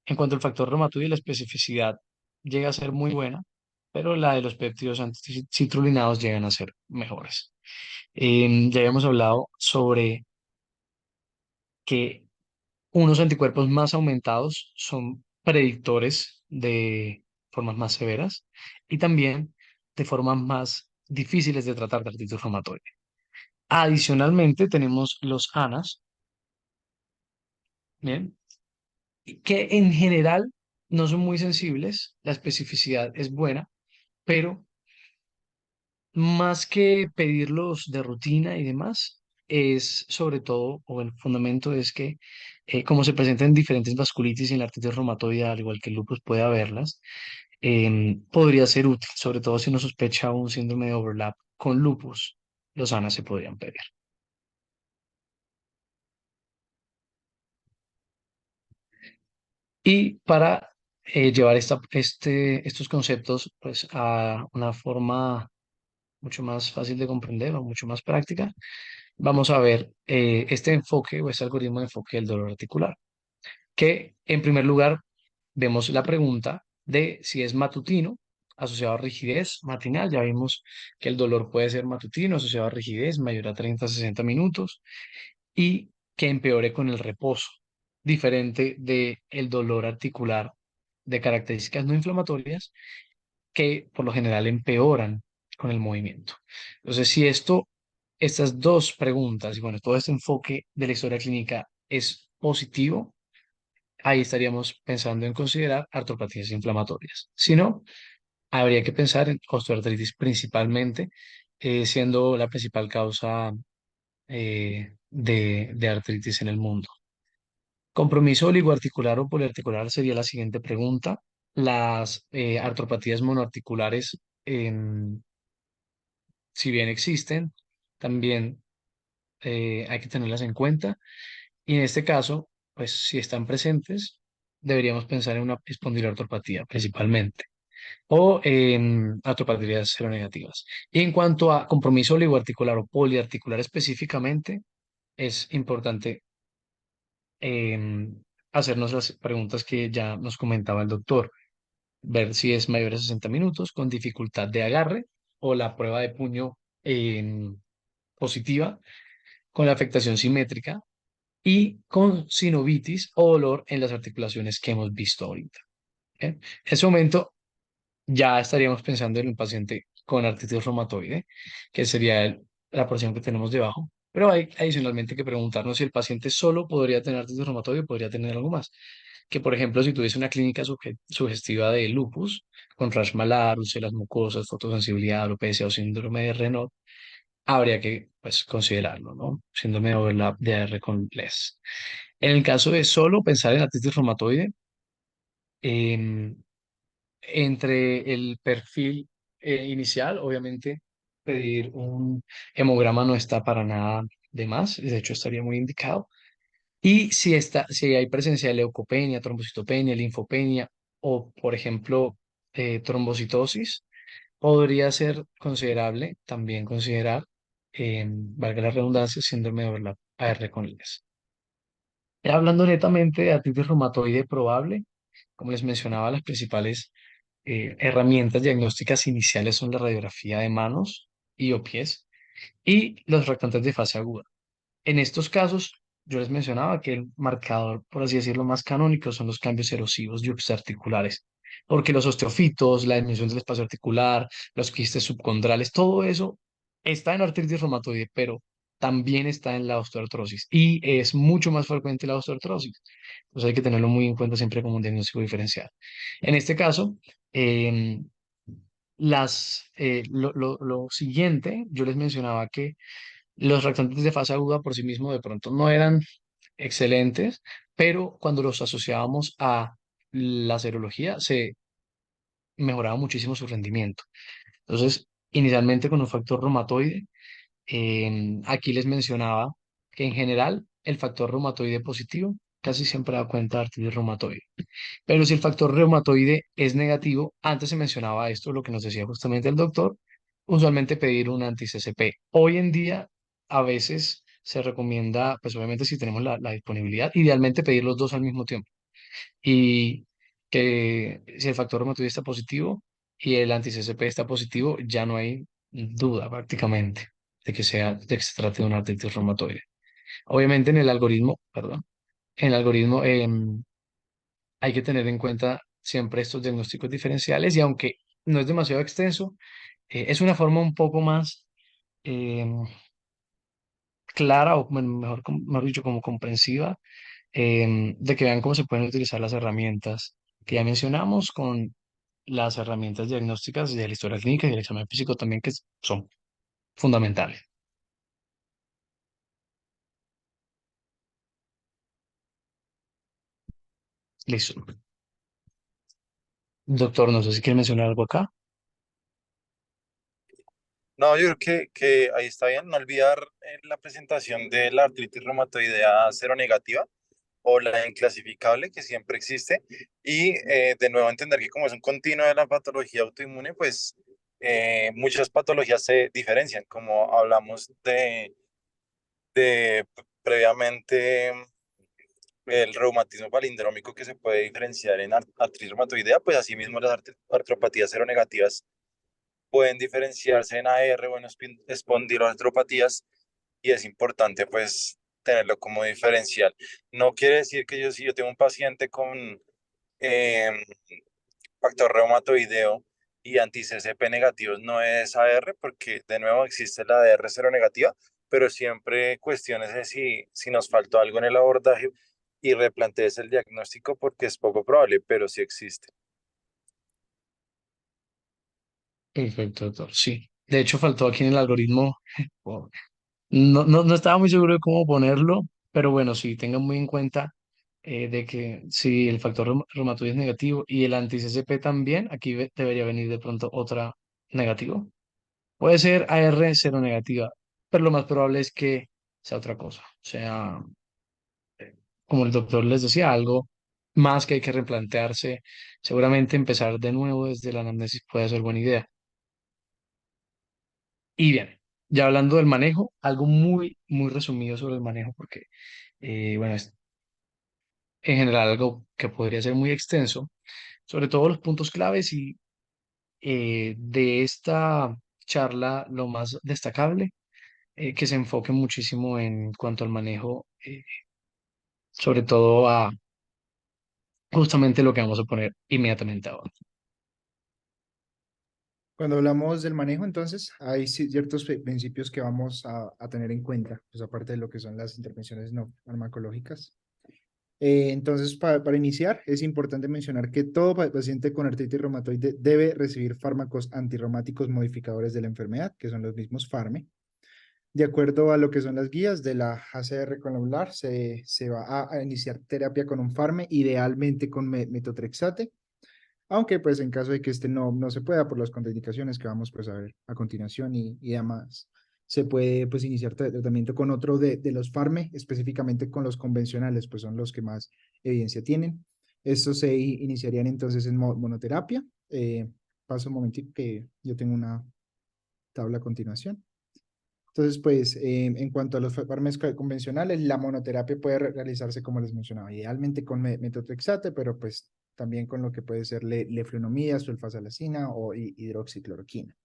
En cuanto al factor reumatoide, la especificidad llega a ser muy buena, pero la de los péptidos anticitrulinados llegan a ser mejores. Ya habíamos hablado sobre que unos anticuerpos más aumentados son predictores de formas más severas y también de formas más difíciles de tratar de artritis reumatoide. Adicionalmente, tenemos los ANAS, ¿bien? Que en general no son muy sensibles, la especificidad es buena, pero más que pedirlos de rutina y demás, es sobre todo, o el fundamento es que como se presentan diferentes vasculitis en la artritis reumatoide, al igual que el lupus puede haberlas, podría ser útil, sobre todo si uno sospecha un síndrome de overlap con lupus, los ANA se podrían pedir. Y para llevar estos conceptos pues, a una forma mucho más fácil de comprender o mucho más práctica, vamos a ver este enfoque o este algoritmo de enfoque del dolor articular, que en primer lugar vemos la pregunta de si es matutino asociado a rigidez matinal. Ya vimos que el dolor puede ser matutino asociado a rigidez mayor a 30 a 60 minutos y que empeore con el reposo, diferente de el dolor articular de características no inflamatorias que por lo general empeoran con el movimiento. Entonces, si estas dos preguntas y bueno, todo este enfoque de la historia clínica es positivo, ahí estaríamos pensando en considerar artropatías inflamatorias. Si no, habría que pensar en osteoartritis principalmente, siendo la principal causa de artritis en el mundo. Compromiso oligoarticular o poliarticular sería la siguiente pregunta. Las artropatías monoarticulares, si bien existen, también hay que tenerlas en cuenta. Y en este caso, pues si están presentes, deberíamos pensar en una espondiloartropatía principalmente o en artropatías seronegativas. Y en cuanto a compromiso oligoarticular o poliarticular específicamente, es importante hacernos las preguntas que ya nos comentaba el doctor, ver si es mayor a 60 minutos con dificultad de agarre o la prueba de puño positiva con la afectación simétrica y con sinovitis o dolor en las articulaciones que hemos visto ahorita. ¿Ok? En ese momento ya estaríamos pensando en un paciente con artritis reumatoide, que sería la porción que tenemos debajo. Pero hay adicionalmente que preguntarnos si el paciente solo podría tener artritis reumatoide o podría tener algo más. Que, por ejemplo, si tuviese una clínica sugestiva de lupus, con rash malar, úlceras mucosas, fotosensibilidad, alopecia o síndrome de Raynaud, habría que pues, considerarlo, ¿no? Síndrome de overlap de AR con LES. En el caso de solo pensar en artritis reumatoide, em, entre el perfil inicial, obviamente, pedir un hemograma no está para nada de más, de hecho estaría muy indicado. Y si hay presencia de leucopenia, trombocitopenia, linfopenia o, por ejemplo, trombocitosis, podría ser considerable también considerar, valga la redundancia, síndrome de overlap AR con LES. Ya hablando netamente de artritis reumatoide probable, como les mencionaba, las principales herramientas diagnósticas iniciales son la radiografía de manos y o pies y los reactantes de fase aguda. En estos casos, yo les mencionaba que el marcador, por así decirlo, más canónico son los cambios erosivos yuxtaarticulares, porque los osteofitos, la disminución del espacio articular, los quistes subcondrales, todo eso está en artritis reumatoide, pero también está en la osteoartrosis y es mucho más frecuente la osteoartrosis. Entonces hay que tenerlo muy en cuenta siempre como un diagnóstico diferencial. En este caso, em, lo siguiente, yo les mencionaba que los reactantes de fase aguda por sí mismos de pronto no eran excelentes, pero cuando los asociábamos a la serología se mejoraba muchísimo su rendimiento. Entonces, inicialmente con un factor reumatoide, aquí les mencionaba que en general el factor reumatoide positivo casi siempre da cuenta de artritis reumatoide. Pero si el factor reumatoide es negativo, antes se mencionaba esto, lo que nos decía justamente el doctor, usualmente pedir un anti-CCP. Hoy en día, a veces se recomienda, pues obviamente si tenemos la disponibilidad, idealmente pedir los dos al mismo tiempo. Y que si el factor reumatoide está positivo y el anti-CCP está positivo, ya no hay duda prácticamente de que se trate de una artritis reumatoide. Obviamente en el algoritmo, perdón, en el algoritmo hay que tener en cuenta siempre estos diagnósticos diferenciales y aunque no es demasiado extenso, es una forma un poco más em, clara o mejor, mejor dicho, como comprensiva, de que vean cómo se pueden utilizar las herramientas que ya mencionamos con las herramientas diagnósticas de la historia clínica y el examen físico también, que son fundamentales. Listo. Doctor, no sé si quiere mencionar algo acá. No, yo creo que ahí está bien. No olvidar la presentación de la artritis reumatoidea seronegativa o la inclasificable que siempre existe. Y de nuevo entender que como es un continuo de la patología autoinmune, pues muchas patologías se diferencian, como hablamos de previamente el reumatismo palindrómico que se puede diferenciar en artritis reumatoidea, pues asimismo las artropatías seronegativas pueden diferenciarse en AR o en espondiloartropatías y es importante pues tenerlo como diferencial. No quiere decir que yo si yo tengo un paciente con eh, factor reumatoideo y anti-CCP negativos no es AR porque de nuevo existe la AR cero negativa, pero siempre cuestiones de si nos faltó algo en el abordaje y replantees el diagnóstico porque es poco probable, pero sí existe. Perfecto, doctor. Sí. De hecho, faltó aquí en el algoritmo. No estaba muy seguro de cómo ponerlo, pero bueno, sí, tengan muy en cuenta de que si el factor reumatoide es negativo y el anti-CCP también, aquí debería venir de pronto otra negativo. Puede ser AR cero negativa, pero lo más probable es que sea otra cosa. O sea, como el doctor les decía, algo más que hay que replantearse. Seguramente empezar de nuevo desde la anamnesis puede ser buena idea. Y bien, ya hablando del manejo, algo muy, muy resumido sobre el manejo, porque, bueno, es en general algo que podría ser muy extenso, sobre todo los puntos claves y de esta charla lo más destacable, que se enfoque muchísimo en cuanto al manejo, sobre todo a justamente lo que vamos a poner inmediatamente ahora. Cuando hablamos del manejo, entonces, hay ciertos principios que vamos a tener en cuenta, pues aparte de lo que son las intervenciones no farmacológicas. Entonces, para iniciar, es importante mencionar que todo paciente con artritis reumatoide debe recibir fármacos antirreumáticos modificadores de la enfermedad, que son los mismos FARME. De acuerdo a lo que son las guías de la ACR con la ULAR, se va a iniciar terapia con un FARME, idealmente con metotrexate, aunque pues en caso de que este no se pueda por las contraindicaciones que vamos pues a ver a continuación y además se puede pues iniciar tratamiento con otro de los FARME, específicamente con los convencionales, pues son los que más evidencia tienen. Estos se iniciarían entonces en monoterapia. Paso un momentito que yo tengo una tabla a continuación. Entonces, pues, en cuanto a los fármacos convencionales, la monoterapia puede realizarse, como les mencionaba, idealmente con metotrexate, pero pues también con lo que puede ser leflunomida, sulfasalacina o hidroxicloroquina.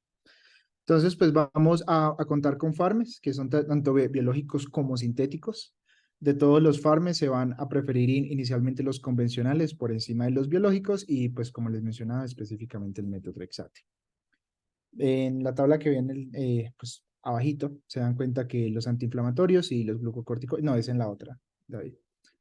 Entonces, pues vamos a contar con farmes, que son tanto biológicos como sintéticos. De todos los farmes se van a preferir inicialmente los convencionales por encima de los biológicos y pues como les mencionaba específicamente el metotrexate. En la tabla que viene pues abajito se dan cuenta que los antiinflamatorios y los glucocorticoides, no, es en la otra, David.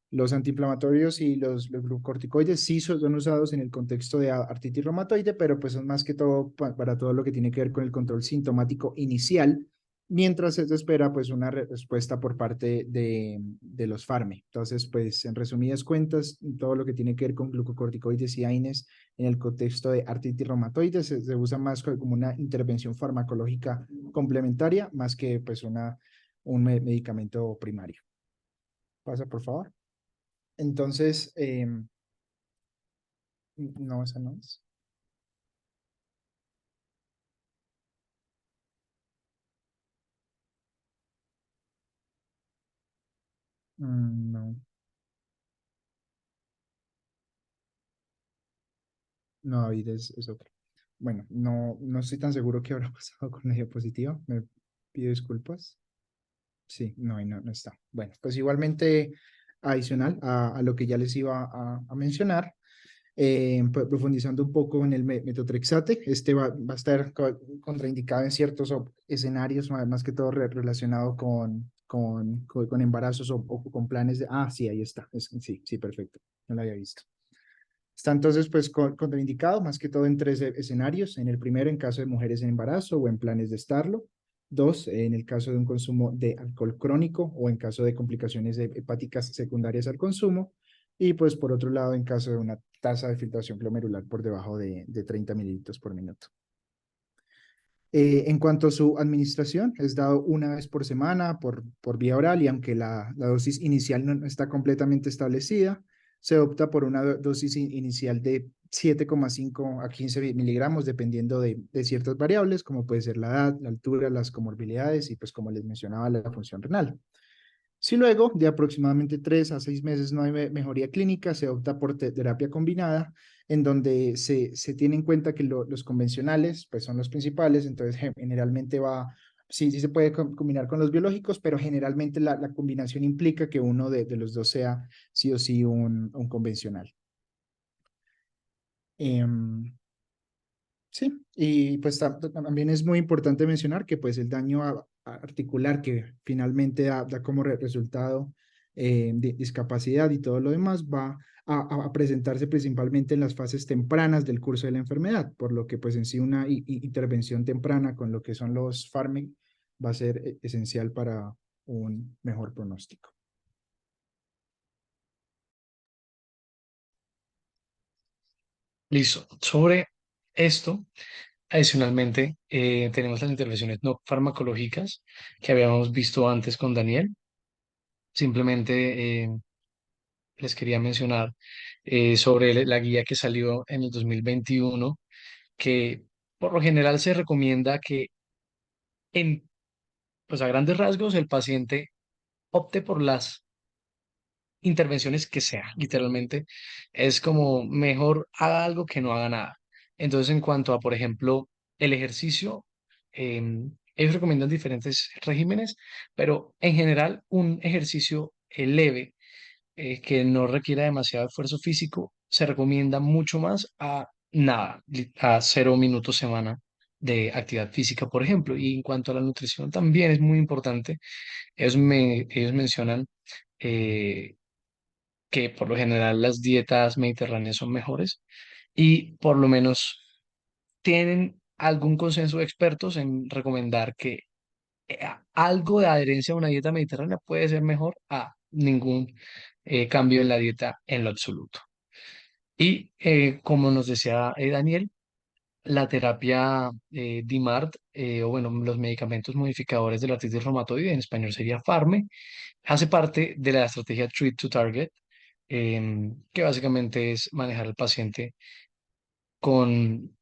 Los antiinflamatorios y los glucocorticoides sí son usados en el contexto de artritis reumatoide, pero pues son más que todo para todo lo que tiene que ver con el control sintomático inicial mientras se espera pues una respuesta por parte de los farme. Entonces, pues en resumidas cuentas, todo lo que tiene que ver con glucocorticoides y AINES en el contexto de artritis reumatoide se usa más como una intervención farmacológica complementaria más que pues un medicamento primario. Pasa, por favor. Entonces, no, esa no es. No, no, David, es otra. Bueno, no estoy tan seguro qué habrá pasado con la diapositiva. Me pido disculpas. Sí, no, no está. Bueno, pues igualmente adicional a lo que ya les iba a mencionar, profundizando un poco en el metotrexate, este va a estar contraindicado en ciertos escenarios, más que todo relacionado con embarazos o con planes de... Ah, sí, ahí está. Sí, sí, perfecto. No lo había visto. Está entonces pues contraindicado más que todo en tres escenarios. En el primero, en caso de mujeres en embarazo o en planes de estarlo. Dos, en el caso de un consumo de alcohol crónico o en caso de complicaciones hepáticas secundarias al consumo. Y pues por otro lado, en caso de una tasa de filtración glomerular por debajo de 30 mililitros por minuto. En cuanto a su administración, es dado una vez por semana por vía oral y aunque la dosis inicial no está completamente establecida, se opta por una dosis inicial de 7,5 a 15 miligramos dependiendo de ciertas variables como puede ser la edad, la altura, las comorbilidades y pues como les mencionaba la función renal. Si luego de aproximadamente 3 a 6 meses no hay mejoría clínica, se opta por terapia combinada, en donde se tiene en cuenta que los convencionales pues son los principales, entonces generalmente sí se puede combinar con los biológicos, pero generalmente la combinación implica que uno de los dos sea sí o sí un convencional. Em, Sí, y pues también es muy importante mencionar que pues el daño articular que finalmente da como resultado discapacidad y todo lo demás va a presentarse principalmente en las fases tempranas del curso de la enfermedad, por lo que pues en sí una intervención temprana con lo que son los fármacos va a ser esencial para un mejor pronóstico. Listo. Sobre esto, adicionalmente, tenemos las intervenciones no farmacológicas que habíamos visto antes con Daniel. Simplemente les quería mencionar sobre la guía que salió en el 2021, que por lo general se recomienda que en, pues a grandes rasgos el paciente opte por las intervenciones que sea, literalmente. Es como mejor haga algo que no haga nada. Entonces, en cuanto a, por ejemplo, el ejercicio, ellos recomiendan diferentes regímenes, pero en general un ejercicio leve que no requiera demasiado esfuerzo físico se recomienda mucho más a nada, a 0 minutos semana de actividad física, por ejemplo. Y en cuanto a la nutrición, también es muy importante. Ellos mencionan eh, que por lo general las dietas mediterráneas son mejores y por lo menos tienen algún consenso de expertos en recomendar que algo de adherencia a una dieta mediterránea puede ser mejor a ningún cambio en la dieta en lo absoluto. Y como nos decía Daniel, la terapia DIMARD, o bueno, los medicamentos modificadores de la artritis reumatoide, en español sería FARME, hace parte de la estrategia Treat to Target, que básicamente es manejar al paciente con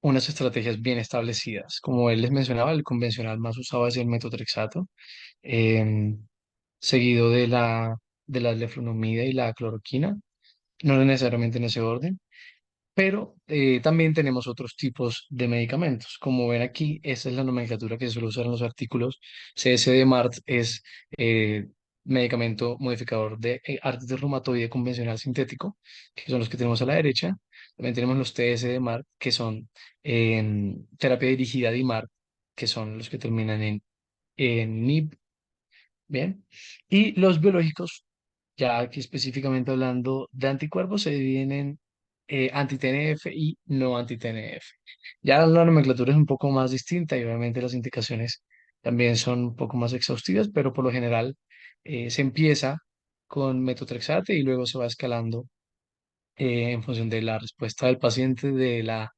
unas estrategias bien establecidas. Como él les mencionaba, el convencional más usado es el metotrexato, em, seguido de la leflunomida y la cloroquina, no necesariamente en ese orden. Pero también tenemos otros tipos de medicamentos. Como ven aquí, esta es la nomenclatura que se suele usar en los artículos. CSD-MART es eh, medicamento modificador de artritis reumatoide convencional sintético, que son los que tenemos a la derecha. También tenemos los TSD-MART, que son terapia dirigida DIMART, que son los que terminan en NIB. Bien. Y los biológicos, ya aquí específicamente hablando de anticuerpos, se dividen en anti-TNF y no anti-TNF. Ya la nomenclatura es un poco más distinta y obviamente las indicaciones también son un poco más exhaustivas, pero por lo general se empieza con metotrexate y luego se va escalando en función de la respuesta del paciente, de la,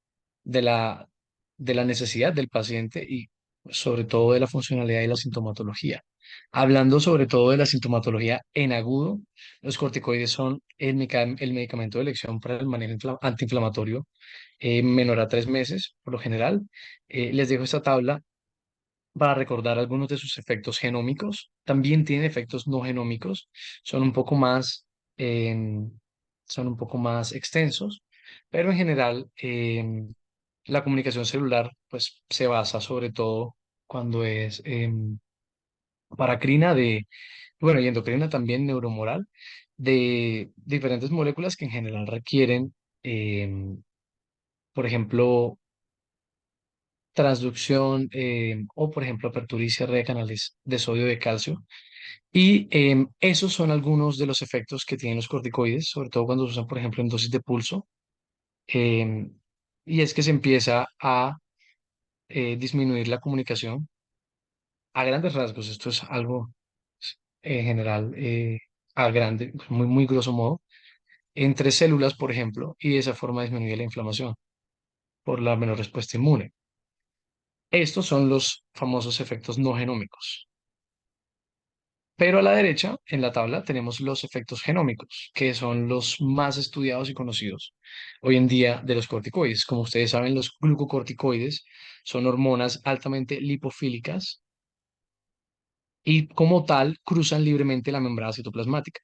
de la necesidad del paciente y sobre todo de la funcionalidad y la sintomatología. Hablando sobre todo de la sintomatología en agudo, los corticoides son el medicamento de elección para el manejo antiinflamatorio menor a 3 meses, por lo general. Les dejo esta tabla para recordar algunos de sus efectos genómicos. También tiene efectos no genómicos, son un poco más, em, son un poco más extensos, pero en general la comunicación celular pues, se basa sobre todo cuando es paracrina bueno, y endocrina también neuromoral, de diferentes moléculas que en general requieren, em, por ejemplo, transducción o, por ejemplo, apertura y cierre de canales de sodio de calcio. Y esos son algunos de los efectos que tienen los corticoides, sobre todo cuando se usan, por ejemplo, en dosis de pulso. em, y es que se empieza a disminuir la comunicación a grandes rasgos. Esto es algo en general, a grande, muy, muy grosso modo, entre células, por ejemplo, y de esa forma disminuye la inflamación por la menor respuesta inmune. Estos son los famosos efectos no genómicos. Pero a la derecha, en la tabla, tenemos los efectos genómicos, que son los más estudiados y conocidos hoy en día de los corticoides. Como ustedes saben, los glucocorticoides son hormonas altamente lipofílicas y como tal cruzan libremente la membrana citoplasmática.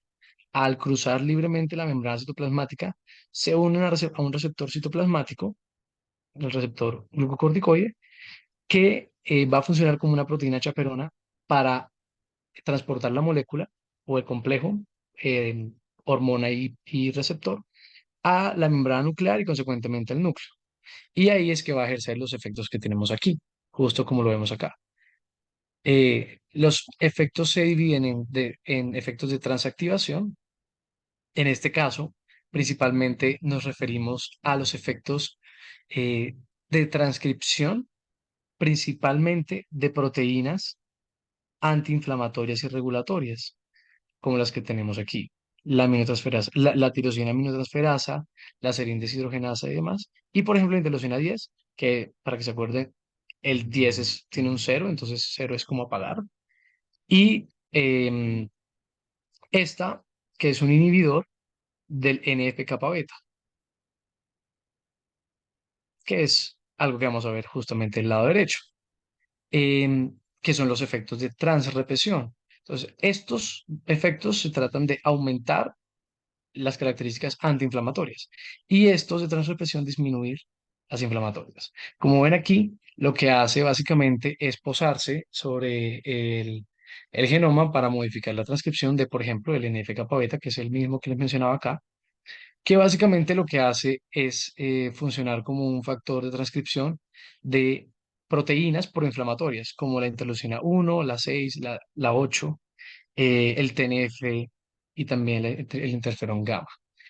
Al cruzar libremente la membrana citoplasmática, se unen a un receptor citoplasmático, el receptor glucocorticoide, que va a funcionar como una proteína chaperona para transportar la molécula o el complejo eh, hormona y receptor a la membrana nuclear y consecuentemente al núcleo. Y ahí es que va a ejercer los efectos que tenemos aquí, justo como lo vemos acá. Los efectos se dividen en efectos de transactivación. En este caso, principalmente nos referimos a los efectos eh, de transcripción, principalmente de proteínas antiinflamatorias y regulatorias, como las que tenemos aquí. La aminotransferasa, la tirosina aminotransferasa, la serina deshidrogenasa y demás. Y por ejemplo, la interleucina 10, que para que se acuerden, el 10 tiene un cero, entonces cero es como apagar. Y esta, que es un inhibidor del NF-kappa beta, que es algo que vamos a ver justamente el lado derecho, que son los efectos de transrepresión. Entonces, estos efectos se tratan de aumentar las características antiinflamatorias y estos de transrepresión disminuir las inflamatorias. Como ven aquí, lo que hace básicamente es posarse sobre el genoma para modificar la transcripción de, por ejemplo, el NF-kappa beta, que es el mismo que les mencionaba acá, que básicamente lo que hace es funcionar como un factor de transcripción de proteínas proinflamatorias, como la interleucina 1, la 6, la 8, el TNF y también el interferón gamma.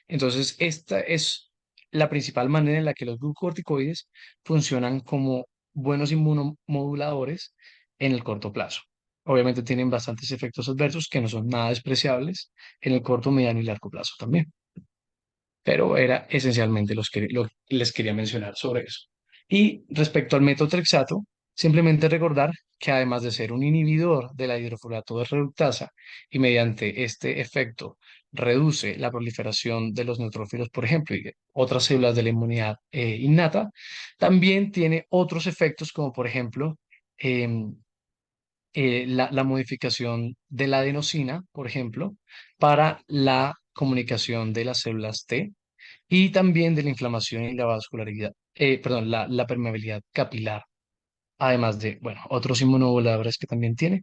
Entonces, esta es la principal manera en la que los glucocorticoides funcionan como buenos inmunomoduladores en el corto plazo. Obviamente tienen bastantes efectos adversos que no son nada despreciables en el corto, mediano y largo plazo también, pero era esencialmente lo que les quería mencionar sobre eso. Y respecto al metotrexato, simplemente recordar que además de ser un inhibidor de la hidrofurato de reductasa y mediante este efecto reduce la proliferación de los neutrófilos, por ejemplo, y de otras células de la inmunidad innata, también tiene otros efectos como por ejemplo em, la modificación de la adenosina, por ejemplo, para la comunicación de las células T y también de la inflamación y la vascularidad, perdón, la permeabilidad capilar, además de, bueno, otros inmunomoduladores que también tiene.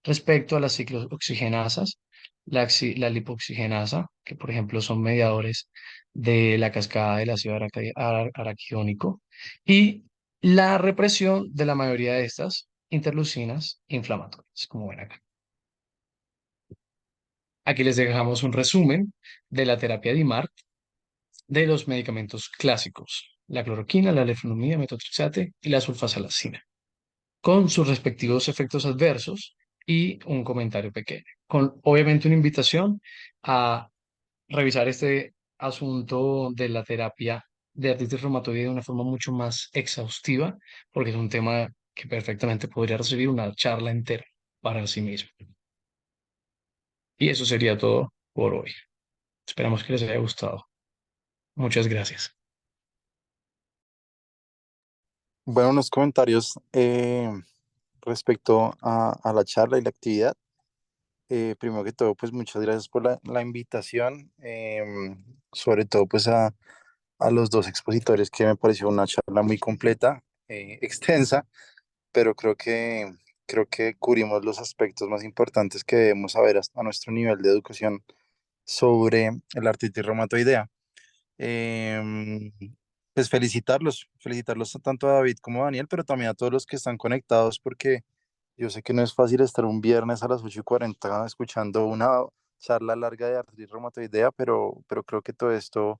Respecto a las ciclooxigenasas, la lipoxigenasa, que por ejemplo son mediadores de la cascada del ácido araquidónico, y la represión de la mayoría de estas interleucinas inflamatorias, como ven acá. Aquí les dejamos un resumen de la terapia DIMARC de los medicamentos clásicos, la cloroquina, la leflunomida, metotrexate y la sulfasalazina. con sus respectivos efectos adversos y un comentario pequeño, con obviamente una invitación a revisar este asunto de la terapia de artritis reumatoide de una forma mucho más exhaustiva, porque es un tema que perfectamente podría recibir una charla entera para sí mismo. Y eso sería todo por hoy. Esperamos que les haya gustado. Muchas gracias. Bueno, unos comentarios respecto a la charla y la actividad. Primero que todo, pues muchas gracias por la invitación, sobre todo pues a los dos expositores que me pareció una charla muy completa, extensa, pero creo que cubrimos los aspectos más importantes que debemos saber hasta a nuestro nivel de educación sobre el artritis reumatoidea. Em, pues felicitarlos tanto a David como a Daniel, pero también a todos los que están conectados, porque yo sé que no es fácil estar un viernes a las 8:40 escuchando una charla larga de artritis reumatoidea, pero creo que todo esto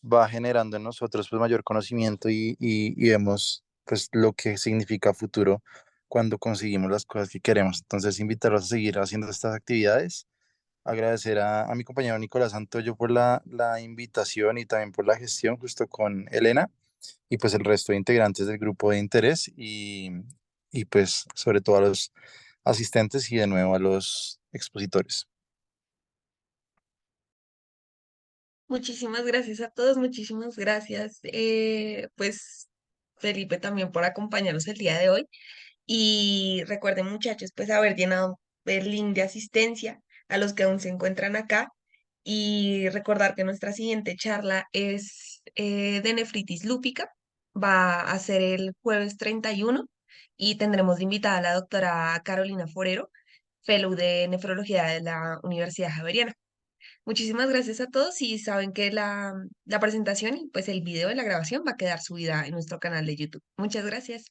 va generando en nosotros pues mayor conocimiento y vemos pues lo que significa futuro cuando conseguimos las cosas que queremos. Entonces, invitarlos a seguir haciendo estas actividades, agradecer a mi compañero Nicolás Santoyo por la invitación y también por la gestión justo con Elena y pues el resto de integrantes del grupo de interés y pues sobre todo a los asistentes y de nuevo a los expositores. Muchísimas gracias a todos, muchísimas gracias, pues Felipe también por acompañarnos el día de hoy. Y recuerden muchachos, pues haber llenado el link de asistencia a los que aún se encuentran acá y recordar que nuestra siguiente charla es de nefritis lúpica. Va a ser el jueves 31 y tendremos de invitada a la doctora Carolina Forero, fellow de nefrología de la Universidad Javeriana. Muchísimas gracias a todos y saben que la presentación y pues el video de la grabación va a quedar subida en nuestro canal de YouTube. Muchas gracias.